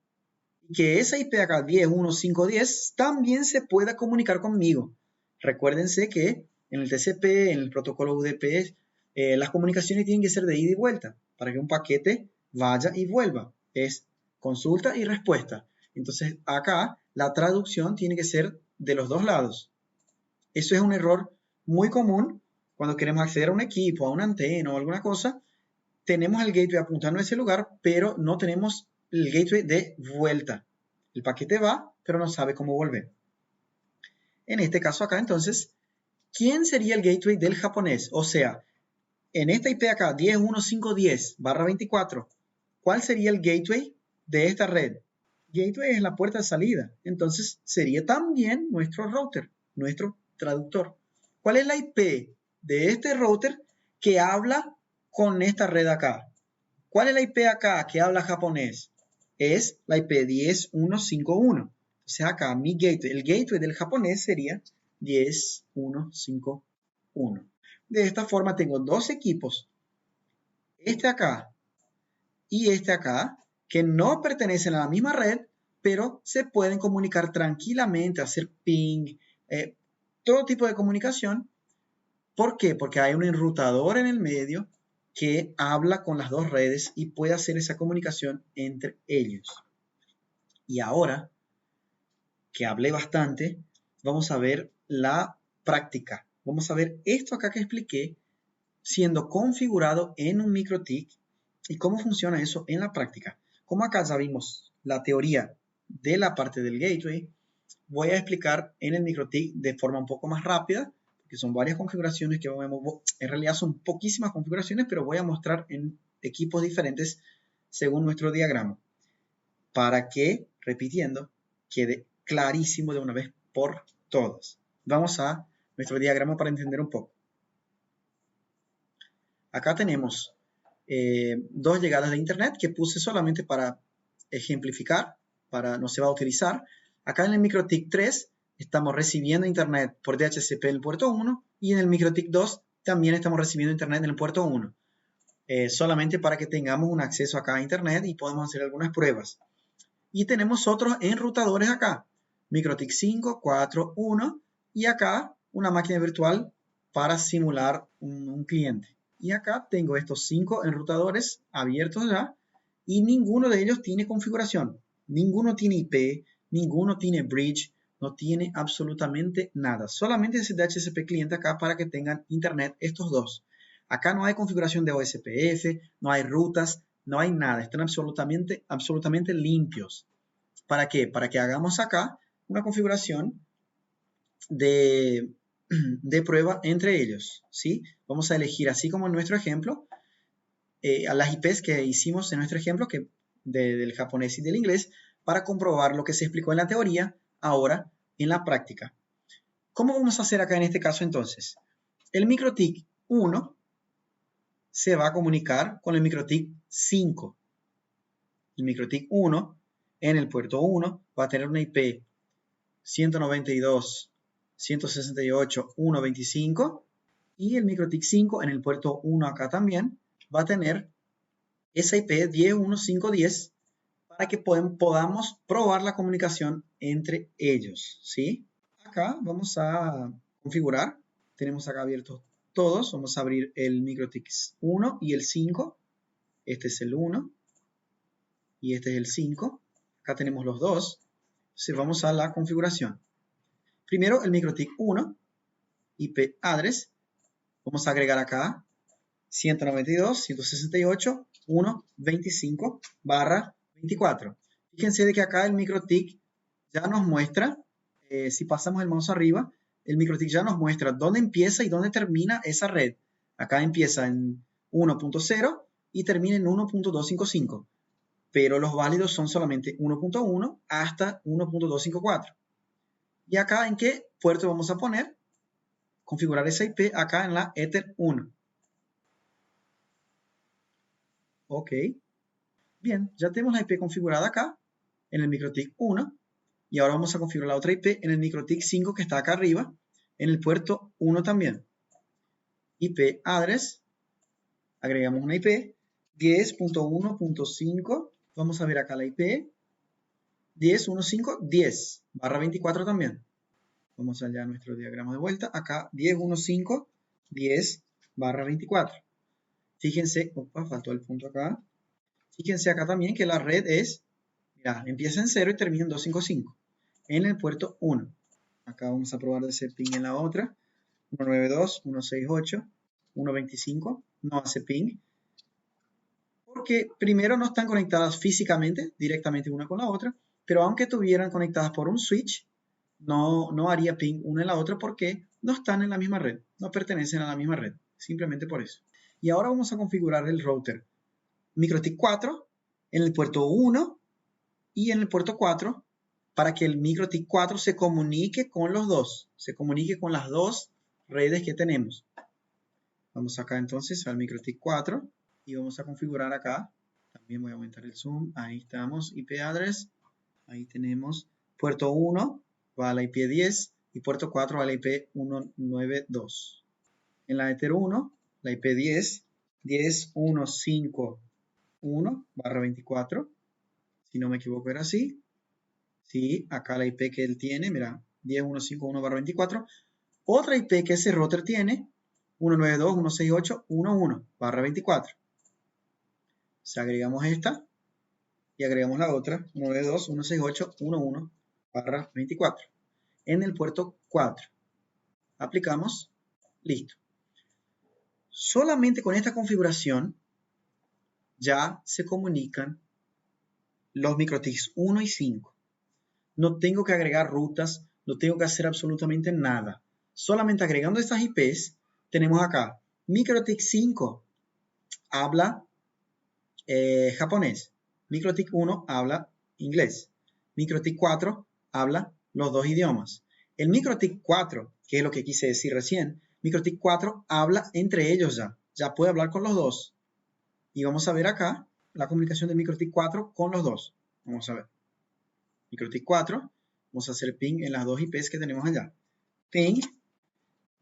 que esa IP acá 10.1.5.10 también se pueda comunicar conmigo. Recuérdense que en el TCP, en el protocolo UDP, las comunicaciones tienen que ser de ida y vuelta para que un paquete vaya y vuelva. Es consulta y respuesta. Entonces acá la traducción tiene que ser de los dos lados. Eso es un error muy común cuando queremos acceder a un equipo, a una antena o alguna cosa. Tenemos el gateway apuntando a ese lugar, pero no tenemos el gateway de vuelta. El paquete va, pero no sabe cómo volver. En este caso acá, entonces, ¿quién sería el gateway del japonés? O sea, en esta IP acá, 10.1.5.10/24, ¿cuál sería el gateway de esta red? Gateway es la puerta de salida. Entonces, sería también nuestro router, nuestro traductor. ¿Cuál es la IP de este router que habla con esta red acá? ¿Cuál es la IP acá que habla japonés? Es la IP 10.1.5.1. Entonces acá mi gateway, el gateway del japonés sería 10.1.5.1. De esta forma tengo dos equipos, este acá y este acá, que no pertenecen a la misma red, pero se pueden comunicar tranquilamente, hacer ping, todo tipo de comunicación. ¿Por qué? Porque hay un enrutador en el medio que habla con las dos redes y puede hacer esa comunicación entre ellos. Y ahora que hablé bastante, vamos a ver la práctica. Vamos a ver esto acá que expliqué siendo configurado en un MikroTik y cómo funciona eso en la práctica. Como acá ya vimos la teoría de la parte del gateway, voy a explicar en el MikroTik de forma un poco más rápida, que son varias configuraciones que vamos, en realidad son poquísimas configuraciones, pero voy a mostrar en equipos diferentes según nuestro diagrama, para que, repitiendo, quede clarísimo de una vez por todas. Vamos a nuestro diagrama para entender un poco. Acá tenemos dos llegadas de internet que puse solamente para ejemplificar, no se va a utilizar. Acá en el MikroTik 3 estamos recibiendo internet por DHCP en el puerto 1 y en el MikroTik 2 también estamos recibiendo internet en el puerto 1. Solamente para que tengamos un acceso acá a internet y podamos hacer algunas pruebas. Y tenemos otros enrutadores acá. MikroTik 5, 4, 1 y acá una máquina virtual para simular un cliente. Y acá tengo estos 5 enrutadores abiertos ya y ninguno de ellos tiene configuración. Ninguno tiene IP, ninguno tiene bridge, no tiene absolutamente nada. Solamente ese DHCP cliente acá para que tengan internet estos dos. Acá no hay configuración de OSPF, no hay rutas, no hay nada. Están absolutamente limpios. ¿Para qué? Para que hagamos acá una configuración de prueba entre ellos, ¿sí? Vamos a elegir, así como en nuestro ejemplo, a las IPs que hicimos en nuestro ejemplo del japonés y del inglés para comprobar lo que se explicó en la teoría, ahora en la práctica. ¿Cómo vamos a hacer acá en este caso entonces? El MikroTik 1 se va a comunicar con el MikroTik 5. El MikroTik 1 en el puerto 1 va a tener una IP 192.168.1.25 y el MikroTik 5 en el puerto 1 acá también va a tener esa IP 10.1.5.10 para que podamos probar la comunicación entre ellos, ¿sí? Acá vamos a configurar. Tenemos acá abiertos todos. Vamos a abrir el MikroTik 1 y el 5. Este es el 1 y este es el 5. Acá tenemos los dos. Entonces vamos a la configuración. Primero el MikroTik 1, IP address. Vamos a agregar acá 192.168.1.25/24. Fíjense de que acá el MikroTik ya nos muestra, si pasamos el mouse arriba, el MikroTik ya nos muestra dónde empieza y dónde termina esa red. Acá empieza en 1.0 y termina en 1.255. Pero los válidos son solamente 1.1 hasta 1.254. ¿Y acá en qué puerto vamos a poner? Configurar esa IP acá en la Ether 1. Ok. Bien, ya tenemos la IP configurada acá en el MikroTik 1. Y ahora vamos a configurar la otra IP en el MikroTik 5 que está acá arriba, en el puerto 1 también. IP address, agregamos una IP, 10.1.5, vamos a ver acá la IP, 10.1.5.10/24 también. Vamos allá a nuestro diagrama de vuelta, acá 10.1.5.10/24. Fíjense, opa, faltó el punto acá. Fíjense acá también que la red es, mira, empieza en 0 y termina en 255. En el puerto 1. Acá vamos a probar de hacer ping en la otra. 192.168.1.25. No hace ping. Porque primero no están conectadas físicamente, directamente una con la otra. Pero aunque estuvieran conectadas por un switch, no haría ping una en la otra porque no están en la misma red. No pertenecen a la misma red. Simplemente por eso. Y ahora vamos a configurar el router MikroTik 4 en el puerto 1 y en el puerto 4 para que el MikroTik 4 se comunique con los dos, se comunique con las dos redes que tenemos. Vamos acá entonces al MikroTik 4 y vamos a configurar acá. También voy a aumentar el zoom. Ahí estamos, IP address. Ahí tenemos puerto 1 va a la IP 10 y puerto 4 va a la IP 192. En la Ether 1, la IP 10, 10.1.5.1/24. Si no me equivoco era así. Sí, acá la IP que él tiene, mira, 10.1.5.1/24. Otra IP que ese router tiene, 192.168.1.1/24. Si agregamos esta y agregamos la otra, 192.168.1.1/24. En el puerto 4. Aplicamos, listo. Solamente con esta configuración ya se comunican los MikroTiks 1 y 5. No tengo que agregar rutas, no tengo que hacer absolutamente nada. Solamente agregando estas IPs, tenemos acá MikroTik 5 habla japonés, MikroTik 1 habla inglés, MikroTik 4 habla los dos idiomas. El MikroTik 4, que es lo que quise decir recién, MikroTik 4 habla entre ellos ya puede hablar con los dos. Y vamos a ver acá la comunicación de MikroTik 4 con los dos. Vamos a ver. MikroTik 4 Vamos a hacer ping en las dos IPs que tenemos allá. Ping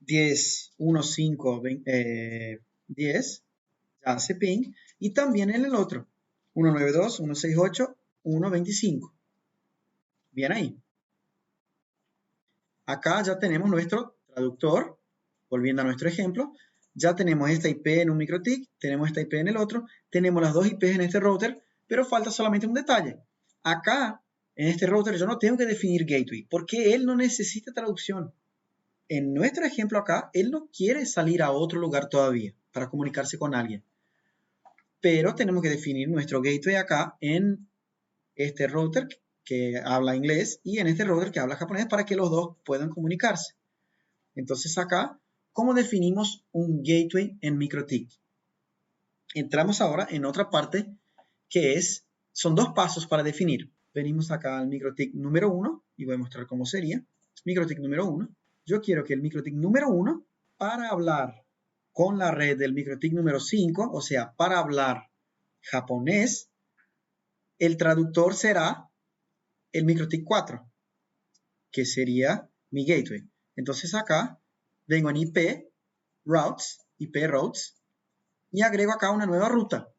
10.1.5.10, ya hace ping. Y también en el otro, 192.168.1.25. Bien ahí. Acá ya tenemos nuestro traductor, volviendo a nuestro ejemplo. Ya tenemos esta IP en un MikroTik, tenemos esta IP en el otro, tenemos las dos IPs en este router, pero falta solamente un detalle. Acá, en este router, yo no tengo que definir gateway, porque él no necesita traducción. En nuestro ejemplo acá, él no quiere salir a otro lugar todavía para comunicarse con alguien. Pero tenemos que definir nuestro gateway acá en este router que habla inglés y en este router que habla japonés para que los dos puedan comunicarse. Entonces acá, ¿cómo definimos un gateway en MikroTik? Entramos ahora en otra parte que son dos pasos para definir. Venimos acá al MikroTik número 1 y voy a mostrar cómo sería. MikroTik número 1. Yo quiero que el MikroTik número 1, para hablar con la red del MikroTik número 5, o sea, para hablar japonés, el traductor será el MikroTik 4, que sería mi gateway. Entonces acá vengo en IP routes, y agrego acá una nueva ruta.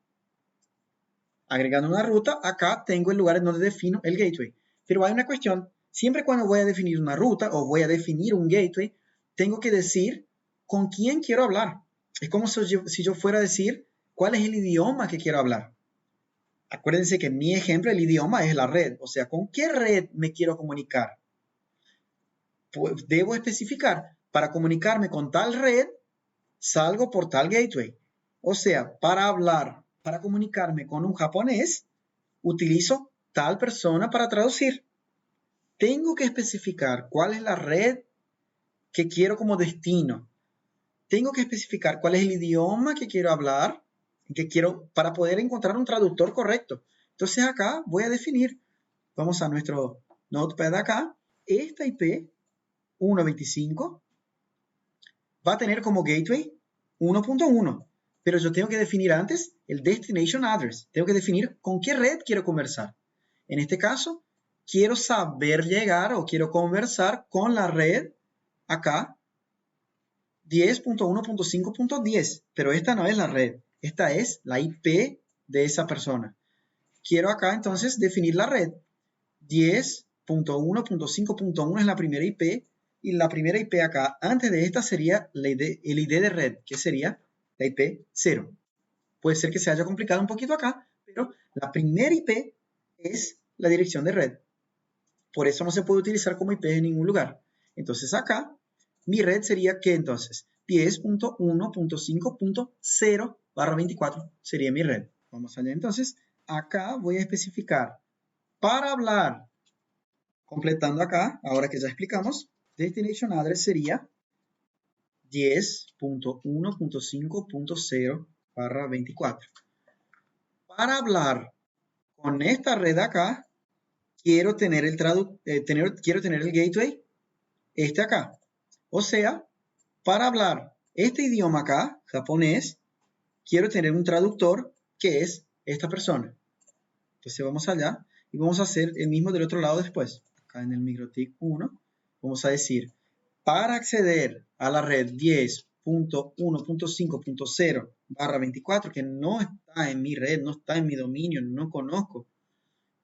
Agregando una ruta, acá tengo el lugar en donde defino el gateway. Pero hay una cuestión, siempre cuando voy a definir una ruta o voy a definir un gateway, tengo que decir con quién quiero hablar. Es como si yo fuera a decir cuál es el idioma que quiero hablar. Acuérdense que en mi ejemplo el idioma es la red, o sea, ¿con qué red me quiero comunicar? Pues debo especificar, para comunicarme con tal red, salgo por tal gateway. O sea, para comunicarme con un japonés, utilizo tal persona para traducir. Tengo que especificar cuál es la red que quiero como destino. Tengo que especificar cuál es el idioma que quiero hablar, para poder encontrar un traductor correcto. Entonces acá voy a definir, vamos a nuestro notepad acá, esta IP 1.25 va a tener como gateway 1.1, pero yo tengo que definir antes el destination address. Tengo que definir con qué red quiero conversar. En este caso, quiero saber llegar o quiero conversar con la red acá 10.1.5.10, pero esta no es la red, esta es la IP de esa persona. Quiero acá entonces definir la red. 10.1.5.1 es la primera IP y la primera IP acá, antes de esta sería el ID de red, que sería la IP 0. Puede ser que se haya complicado un poquito acá, pero la primera IP es la dirección de red. Por eso no se puede utilizar como IP en ningún lugar. Entonces acá, mi red sería que entonces 10.1.5.0/24 sería mi red. Vamos allá entonces. Acá voy a especificar para hablar, completando acá, ahora que ya explicamos, destination address sería 10.1.5.0/24. Para hablar con esta red acá, quiero tener el gateway, este acá. O sea, para hablar este idioma acá, japonés, quiero tener un traductor que es esta persona. Entonces vamos allá y vamos a hacer el mismo del otro lado después. Acá en el MikroTik 1, vamos a decir, para acceder a la red 10.1.5.0/24, que no está en mi red, no está en mi dominio, no conozco,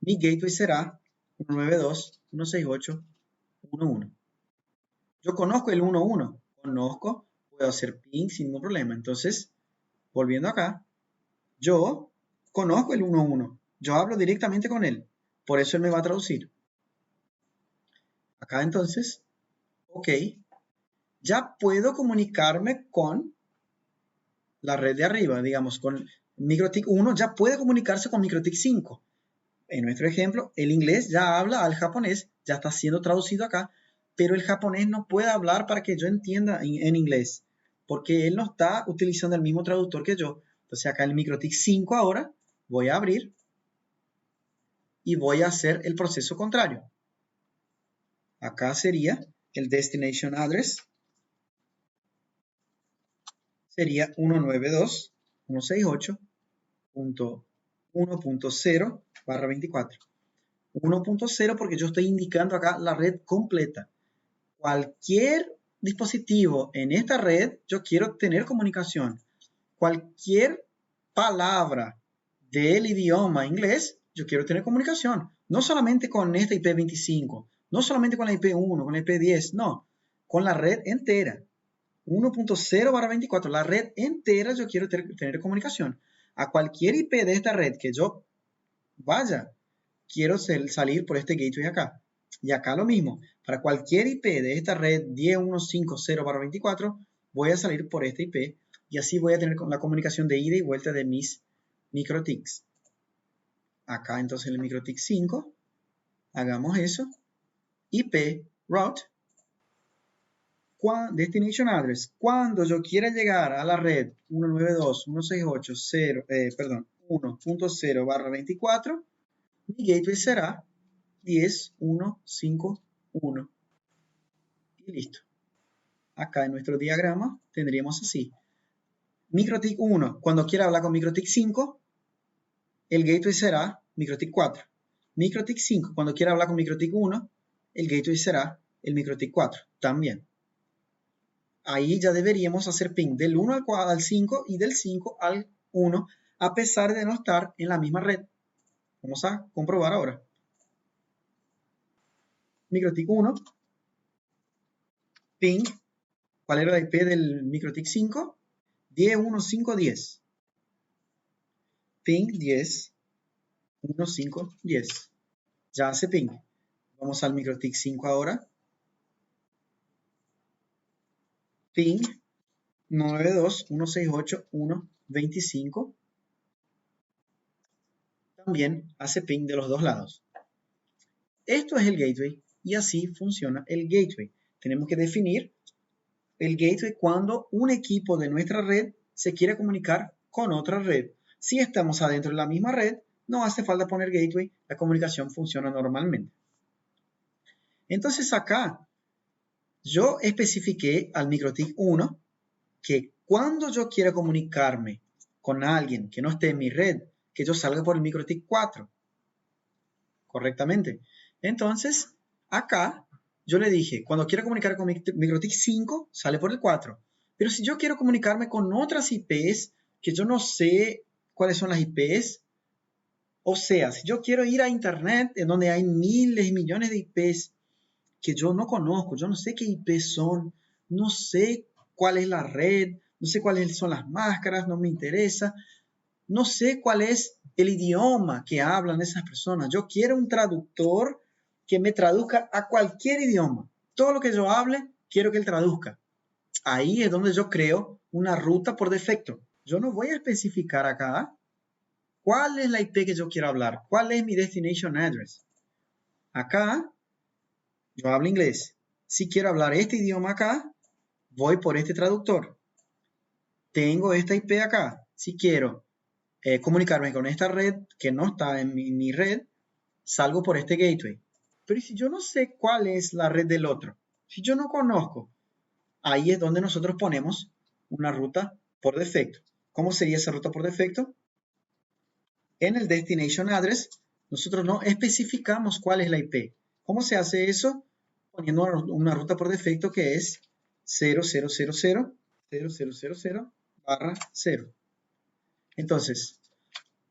mi gateway será 192.168.1.1. Yo conozco el 1.1, puedo hacer ping sin ningún problema. Entonces, volviendo acá, yo conozco el 1.1. Yo hablo directamente con él. Por eso él me va a traducir. Acá entonces, ok. Ya puedo comunicarme con la red de arriba, digamos, con MikroTik 1, ya puede comunicarse con MikroTik 5. En nuestro ejemplo, el inglés ya habla al japonés, ya está siendo traducido acá, pero el japonés no puede hablar para que yo entienda en inglés, porque él no está utilizando el mismo traductor que yo. Entonces acá en el MikroTik 5 ahora voy a abrir y voy a hacer el proceso contrario. Acá sería el destination address, sería 192.168.1.0/24. 1.0 porque yo estoy indicando acá la red completa. Cualquier dispositivo en esta red, yo quiero tener comunicación. Cualquier palabra del idioma inglés, yo quiero tener comunicación. No solamente con esta IP25, no solamente con la IP1, con la IP10, no, con la red entera. 1.0/24, la red entera yo quiero tener comunicación. A cualquier IP de esta red que yo vaya, quiero salir por este gateway acá. Y acá lo mismo, para cualquier IP de esta red 10150/24, voy a salir por esta IP y así voy a tener la comunicación de ida y vuelta de mis MikroTiks. Acá entonces el MikroTik 5, hagamos eso, IP route, destination address, cuando yo quiera llegar a la red 192.168.1.0/24, mi gateway será 10.1.5.1 y listo. Acá en nuestro diagrama tendríamos así. MikroTik 1, cuando quiera hablar con MikroTik 5, el gateway será MikroTik 4. MikroTik 5, cuando quiera hablar con MikroTik 1, el gateway será el MikroTik 4 también. Ahí ya deberíamos hacer ping del 1 al 5 y del 5 al 1, a pesar de no estar en la misma red. Vamos a comprobar ahora. MikroTik 1, ping, ¿cuál era la IP del MikroTik 5? 10.1.5.10. Ping 10.1.5.10. Ya hace ping. Vamos al MikroTik 5 ahora. Ping 92.168.1.25. También hace ping de los dos lados. Esto es el gateway y así funciona el gateway. Tenemos que definir el gateway cuando un equipo de nuestra red se quiere comunicar con otra red. Si estamos adentro de la misma red, no hace falta poner gateway, la comunicación funciona normalmente. Entonces acá yo especifiqué al MikroTik 1 que cuando yo quiera comunicarme con alguien que no esté en mi red, que yo salga por el MikroTik 4 correctamente. Entonces, acá yo le dije, cuando quiera comunicar con MikroTik 5, sale por el 4. Pero si yo quiero comunicarme con otras IPs, que yo no sé cuáles son las IPs, o sea, si yo quiero ir a Internet, en donde hay miles y millones de IPs que yo no conozco, yo no sé qué IPs son, no sé cuál es la red, no sé cuáles son las máscaras, no me interesa, no sé cuál es el idioma que hablan esas personas. Yo quiero un traductor que me traduzca a cualquier idioma. Todo lo que yo hable, quiero que él traduzca. Ahí es donde yo creo una ruta por defecto. Yo no voy a especificar acá cuál es la IP que yo quiero hablar, cuál es mi destination address. Acá, yo hablo inglés. Si quiero hablar este idioma acá, voy por este traductor. Tengo esta IP acá. Si quiero comunicarme con esta red que no está en mi red, salgo por este gateway. Pero si yo no sé cuál es la red del otro, si yo no conozco, ahí es donde nosotros ponemos una ruta por defecto. ¿Cómo sería esa ruta por defecto? En el destination address, nosotros no especificamos cuál es la IP. ¿Cómo se hace eso? Poniendo una ruta por defecto que es 0000/0. Entonces,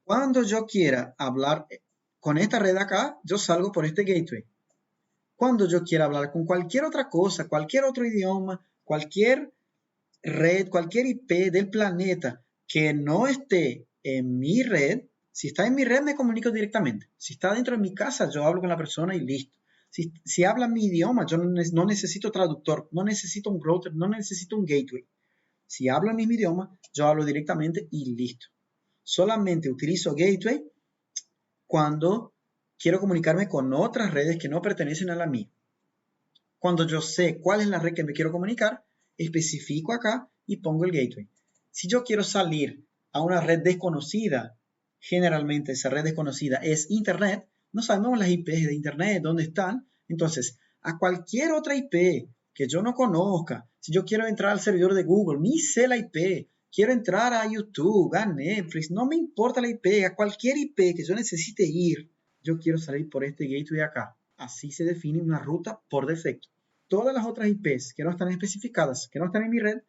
cuando yo quiera hablar con esta red acá, yo salgo por este gateway. Cuando yo quiera hablar con cualquier otra cosa, cualquier otro idioma, cualquier red, cualquier IP del planeta que no esté en mi red, si está en mi red me comunico directamente. Si está dentro de mi casa, yo hablo con la persona y listo. Si habla mi idioma, yo no necesito traductor, no necesito un router, no necesito un gateway. Si habla en mi idioma, yo hablo directamente y listo. Solamente utilizo gateway cuando quiero comunicarme con otras redes que no pertenecen a la mía. Cuando yo sé cuál es la red que me quiero comunicar, especifico acá y pongo el gateway. Si yo quiero salir a una red desconocida, generalmente esa red desconocida es Internet, no sabemos las IPs de Internet, dónde están. Entonces, a cualquier otra IP que yo no conozca, si yo quiero entrar al servidor de Google, ni sé la IP, quiero entrar a YouTube, a Netflix, no me importa la IP, a cualquier IP que yo necesite ir, yo quiero salir por este gateway acá. Así se define una ruta por defecto. Todas las otras IPs que no están especificadas, que no están en mi red,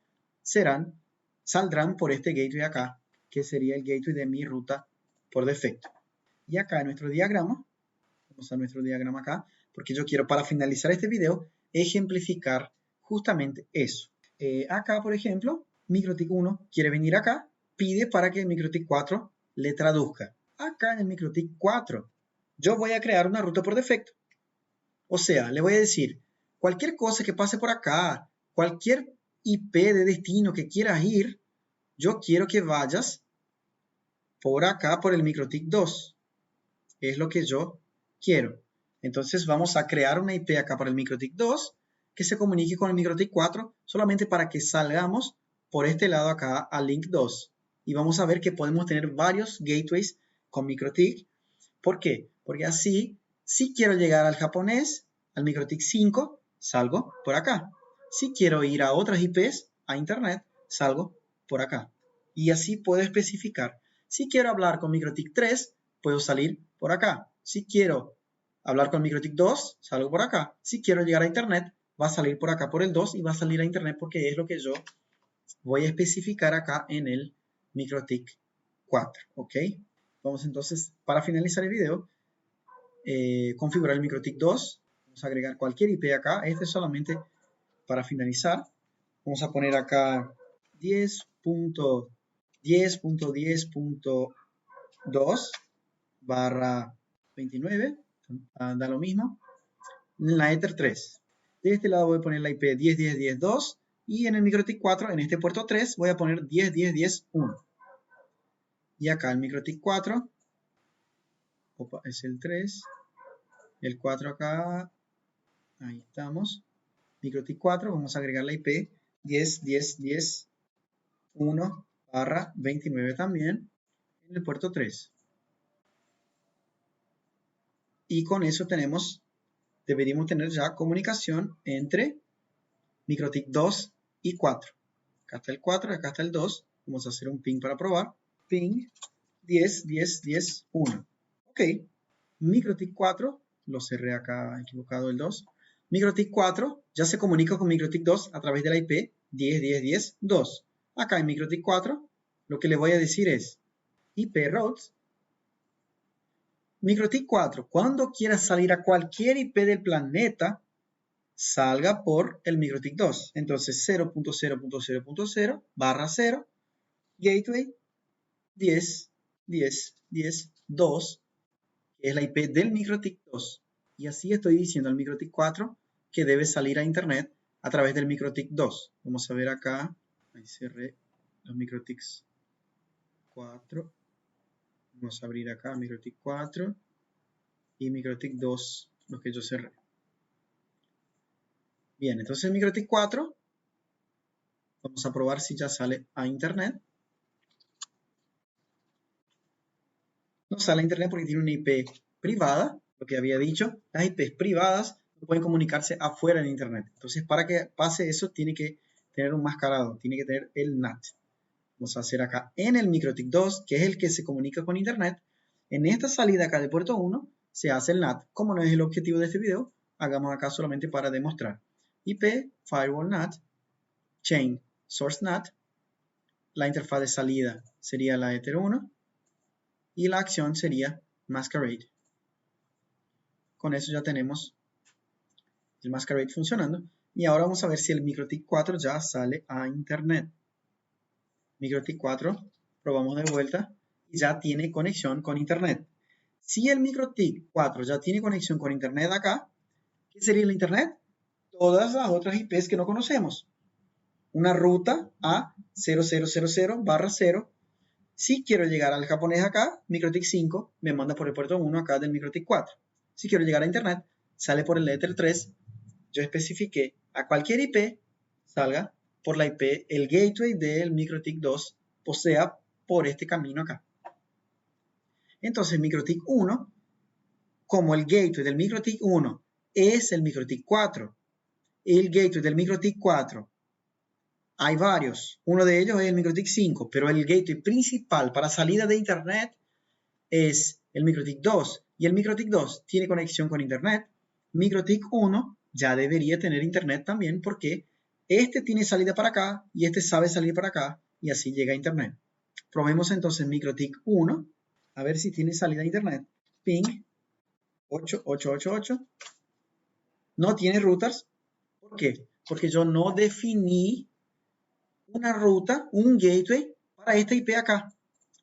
saldrán por este gateway acá, que sería el gateway de mi ruta por defecto. Y acá en nuestro diagrama, vamos a nuestro diagrama acá, porque yo quiero para finalizar este video ejemplificar justamente eso. Acá, por ejemplo, MikroTik 1 quiere venir acá, pide para que el MikroTik 4 le traduzca. Acá en el MikroTik 4, yo voy a crear una ruta por defecto. O sea, le voy a decir, cualquier cosa que pase por acá, cualquier IP de destino que quieras ir, yo quiero que vayas por acá, por el MikroTik 2. Es lo que yo quiero. Entonces vamos a crear una IP acá para el MikroTik 2 que se comunique con el MikroTik 4 solamente para que salgamos por este lado acá al link 2. Y vamos a ver que podemos tener varios gateways con MikroTik. ¿Por qué? Porque así, si quiero llegar al japonés, al MikroTik 5, salgo por acá. Si quiero ir a otras IPs, a internet, salgo por acá. Y así puedo especificar. Si quiero hablar con MikroTik 3, puedo salir por acá. Si quiero hablar con MikroTik 2, salgo por acá. Si quiero llegar a internet, va a salir por acá por el 2 y va a salir a internet porque es lo que yo voy a especificar acá en el MikroTik 4. ¿Ok? Vamos entonces, para finalizar el video, configurar el MikroTik 2. Vamos a agregar cualquier IP acá. Este es solamente para finalizar. Vamos a poner acá 10.10.10.2 barra 29. Da lo mismo. En la Ether 3. De este lado voy a poner la IP 10.10.10.2 y en el MikroTik 4, en este puerto 3, voy a poner 10.10.10.1. Y acá el MikroTik 4, es el 3, el 4 acá, ahí estamos. MikroTik 4, vamos a agregar la IP 10.10.10.1 barra 29 también en el puerto 3. Y con eso deberíamos tener ya comunicación entre MikroTik 2 y 4. Acá está el 4, acá está el 2. Vamos a hacer un ping para probar. Ping 10.10.10.1. Ok. MikroTik 4, lo cerré acá equivocado el 2. MikroTik 4 ya se comunica con MikroTik 2 a través de la IP 10.10.10.2. Acá en MikroTik 4 lo que le voy a decir es IP routes MikroTik 4, cuando quieras salir a cualquier IP del planeta, salga por el MikroTik 2. Entonces 0.0.0.0 barra 0, gateway 10.10.10.2, que es la IP del MikroTik 2. Y así estoy diciendo al MikroTik 4 que debe salir a internet a través del MikroTik 2. Vamos a ver acá, ahí cerré los MikroTiks 4. Vamos a abrir acá MikroTik 4 y MikroTik 2, los que yo cerré. Bien, entonces MikroTik 4, vamos a probar si ya sale a internet. No sale a internet porque tiene una IP privada, lo que había dicho. Las IPs privadas no pueden comunicarse afuera de internet. Entonces, para que pase eso, tiene que tener un mascarado, tiene que tener el NAT. Vamos a hacer acá en el MikroTik 2, que es el que se comunica con internet. En esta salida acá del puerto 1, se hace el NAT. Como no es el objetivo de este video, hagamos acá solamente para demostrar. IP, Firewall NAT, Chain, Source NAT. La interfaz de salida sería la Ether 1. Y la acción sería Masquerade. Con eso ya tenemos el Masquerade funcionando. Y ahora vamos a ver si el MikroTik 4 ya sale a internet. MikroTik 4, probamos de vuelta y ya tiene conexión con internet. Si el MikroTik 4 ya tiene conexión con internet acá, ¿qué sería el internet? Todas las otras IPs que no conocemos. Una ruta a 0000/0. Si quiero llegar al japonés acá, MikroTik 5 me manda por el puerto 1 acá del MikroTik 4. Si quiero llegar a internet, sale por el Ether 3. Yo especifiqué a cualquier IP, salga por la IP, el gateway del MikroTik 2, o sea, por este camino acá. Entonces, MikroTik 1, como el gateway del MikroTik 1 es el MikroTik 4, el gateway del MikroTik 4, hay varios. Uno de ellos es el MikroTik 5, pero el gateway principal para salida de internet es el MikroTik 2 y el MikroTik 2 tiene conexión con Internet, MikroTik 1 ya debería tener Internet también porque este tiene salida para acá y este sabe salir para acá y así llega a Internet. Probemos entonces MikroTik 1, a ver si tiene salida a Internet. Ping 8888. No tiene routers. ¿Por qué? Porque yo no definí una ruta, un gateway para esta IP acá.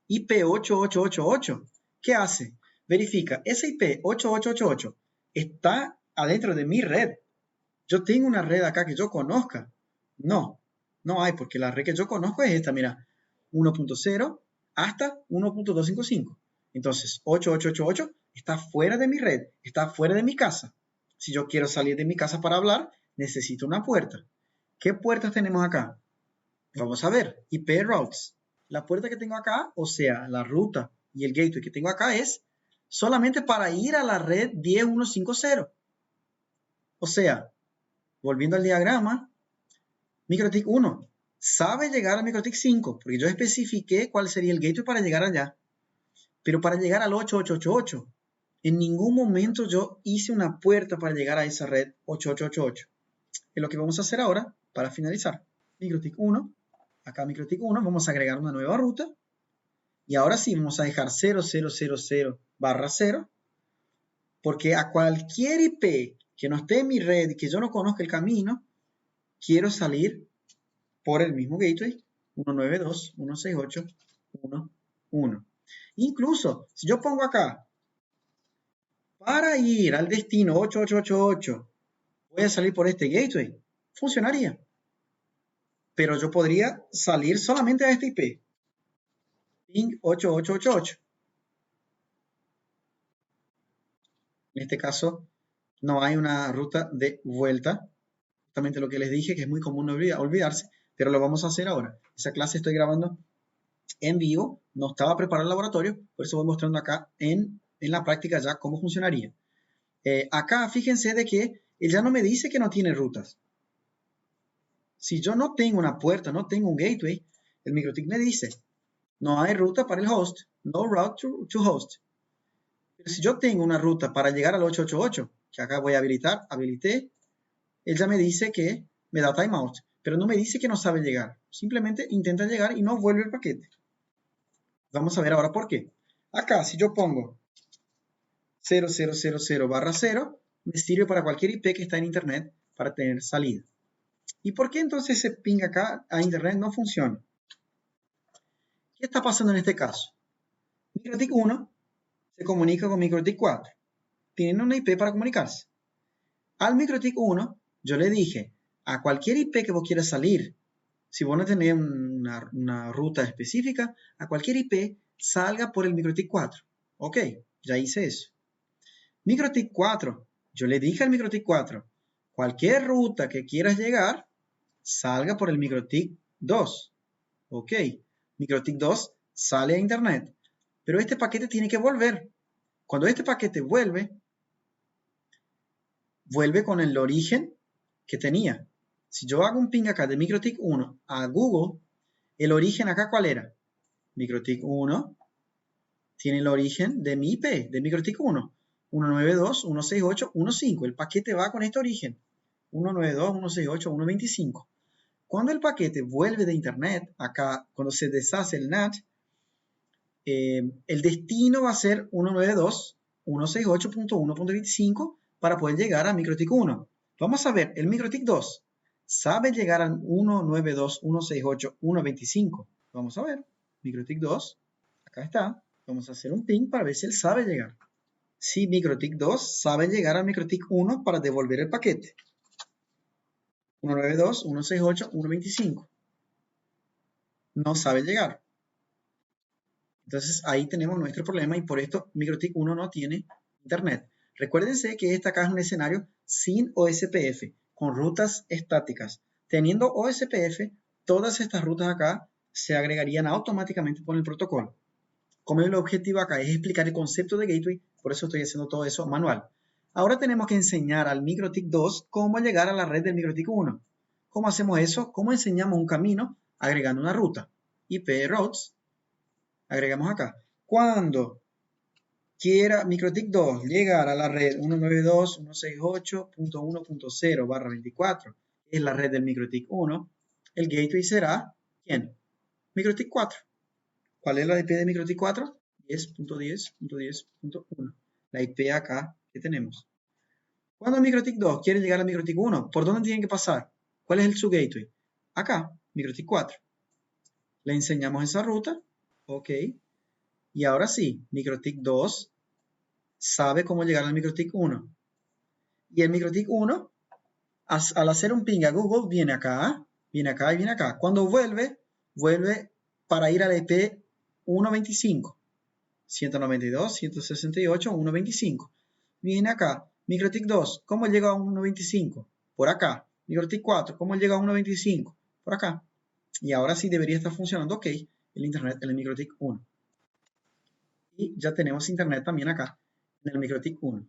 IP 8888. ¿Qué hace? Verifica, esa IP 8888 está adentro de mi red. Yo tengo una red acá que yo conozca. No, no hay, porque la red que yo conozco es esta, mira, 1.0 hasta 1.255. Entonces, 8888 está fuera de mi red, está fuera de mi casa. Si yo quiero salir de mi casa para hablar, necesito una puerta. ¿Qué puertas tenemos acá? Vamos a ver, IP routes. La puerta que tengo acá, o sea, la ruta y el gateway que tengo acá es solamente para ir a la red 10150. O sea, volviendo al diagrama, MikroTik 1 sabe llegar a MikroTik 5, porque yo especifiqué cuál sería el gateway para llegar allá. Pero para llegar al 8888, en ningún momento yo hice una puerta para llegar a esa red 8888. Es lo que vamos a hacer ahora para finalizar. MikroTik 1, acá MikroTik 1, vamos a agregar una nueva ruta. Y ahora sí, vamos a dejar 0000/0, porque a cualquier IP que no esté en mi red y que yo no conozca el camino, quiero salir por el mismo gateway 192.168.1.1. Incluso, si yo pongo acá, para ir al destino 8888, voy a salir por este gateway, funcionaría. Pero yo podría salir solamente a este IP, ping 8888. En este caso, no hay una ruta de vuelta. Justamente lo que les dije, que es muy común olvidarse, pero lo vamos a hacer ahora. Esa clase estoy grabando en vivo, no estaba preparado el laboratorio, por eso voy mostrando acá en la práctica ya cómo funcionaría. Acá fíjense de que él ya no me dice que no tiene rutas. Si yo no tengo una puerta, no tengo un gateway, el MikroTik me dice, no hay ruta para el host, no route to host. Pero si yo tengo una ruta para llegar al 888, que acá voy a habilitar, habilité, él ya me dice que me da timeout, pero no me dice que no sabe llegar. Simplemente intenta llegar y no vuelve el paquete. Vamos a ver ahora por qué. Acá, si yo pongo 0000/0, me sirve para cualquier IP que está en Internet para tener salida. ¿Y por qué entonces ese ping acá a Internet no funciona? ¿Qué está pasando en este caso? MikroTik 1 se comunica con MikroTik 4. Tienen una IP para comunicarse. Al MikroTik 1 yo le dije, a cualquier IP que vos quieras salir, si vos no tenés una ruta específica, a cualquier IP salga por el MikroTik 4. Ok, ya hice eso. MikroTik 4, yo le dije al MikroTik 4, cualquier ruta que quieras llegar, salga por el MikroTik 2. Ok, MikroTik 2 sale a Internet, pero este paquete tiene que volver. Cuando este paquete vuelve con el origen que tenía. Si yo hago un ping acá de MikroTik 1 a Google, el origen acá ¿cuál era? MikroTik 1 tiene el origen de mi IP, de MikroTik 1. 192.168.1.5. El paquete va con este origen. 192.168.1.25. Cuando el paquete vuelve de Internet, acá cuando se deshace el NAT, el destino va a ser 192.168.1.25 para poder llegar a MikroTik 1. Vamos a ver, el MikroTik 2 sabe llegar al 192.168.1.25. Vamos a ver, MikroTik 2, acá está. Vamos a hacer un ping para ver si él sabe llegar. Si MikroTik 2 sabe llegar a MikroTik 1 para devolver el paquete. 192.168.1.25. No sabe llegar. Entonces ahí tenemos nuestro problema y por esto MikroTik 1 no tiene Internet. Recuérdense que esta acá es un escenario sin OSPF, con rutas estáticas. Teniendo OSPF, todas estas rutas acá se agregarían automáticamente por el protocolo. Como el objetivo acá es explicar el concepto de gateway, por eso estoy haciendo todo eso manual. Ahora tenemos que enseñar al MikroTik 2 cómo llegar a la red del MikroTik 1. ¿Cómo hacemos eso? ¿Cómo enseñamos un camino? Agregando una ruta. IP routes. Agregamos acá. Cuando quiera MikroTik 2 llegar a la red 192.168.1.0/24, que es la red del MikroTik 1, el gateway será, ¿quién? MikroTik 4. ¿Cuál es la IP de MikroTik 4? 10.10.10.1. La IP acá que tenemos. Cuando MikroTik 2 quiere llegar a MikroTik 1, ¿por dónde tiene que pasar? ¿Cuál es su gateway? Acá, MikroTik 4. Le enseñamos esa ruta. Ok. Y ahora sí, MikroTik 2 sabe cómo llegar al MikroTik 1. Y el MikroTik 1, al hacer un ping a Google, viene acá y viene acá. Cuando vuelve para ir a la IP 1.25. 192, 168, 1.25. Viene acá. MikroTik 2, ¿cómo llega a 1.25? Por acá. MikroTik 4, ¿cómo llega a 1.25? Por acá. Y ahora sí debería estar funcionando ok el internet en el MikroTik 1. Y ya tenemos internet también acá en el MikroTik 1.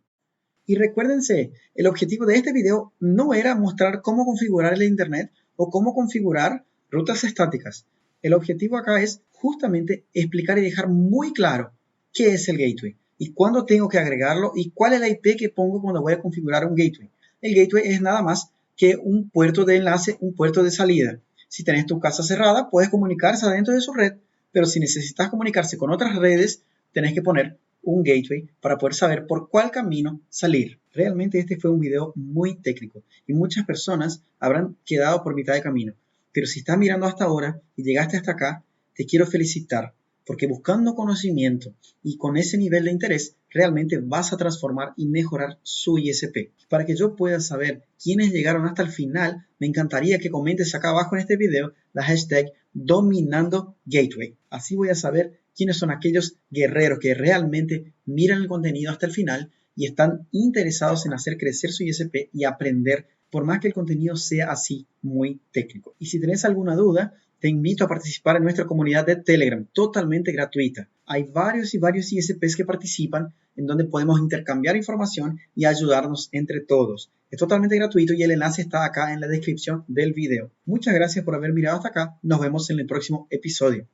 Y recuérdense, el objetivo de este video no era mostrar cómo configurar el internet o cómo configurar rutas estáticas. El objetivo acá es justamente explicar y dejar muy claro qué es el gateway y cuándo tengo que agregarlo y cuál es la IP que pongo cuando voy a configurar un gateway. El gateway es nada más que un puerto de enlace, un puerto de salida. Si tenés tu casa cerrada, puedes comunicarse adentro de su red, pero si necesitas comunicarse con otras redes, tenés que poner un gateway para poder saber por cuál camino salir. Realmente este fue un video muy técnico y muchas personas habrán quedado por mitad de camino. Pero si estás mirando hasta ahora y llegaste hasta acá, te quiero felicitar porque buscando conocimiento y con ese nivel de interés, realmente vas a transformar y mejorar su ISP. Para que yo pueda saber quiénes llegaron hasta el final, me encantaría que comentes acá abajo en este video la hashtag #DominandoGateway. Así voy a saber quiénes son aquellos guerreros que realmente miran el contenido hasta el final y están interesados en hacer crecer su ISP y aprender, por más que el contenido sea así muy técnico. Y si tenés alguna duda, te invito a participar en nuestra comunidad de Telegram, totalmente gratuita. Hay varios ISPs que participan en donde podemos intercambiar información y ayudarnos entre todos. Es totalmente gratuito y el enlace está acá en la descripción del video. Muchas gracias por haber mirado hasta acá. Nos vemos en el próximo episodio.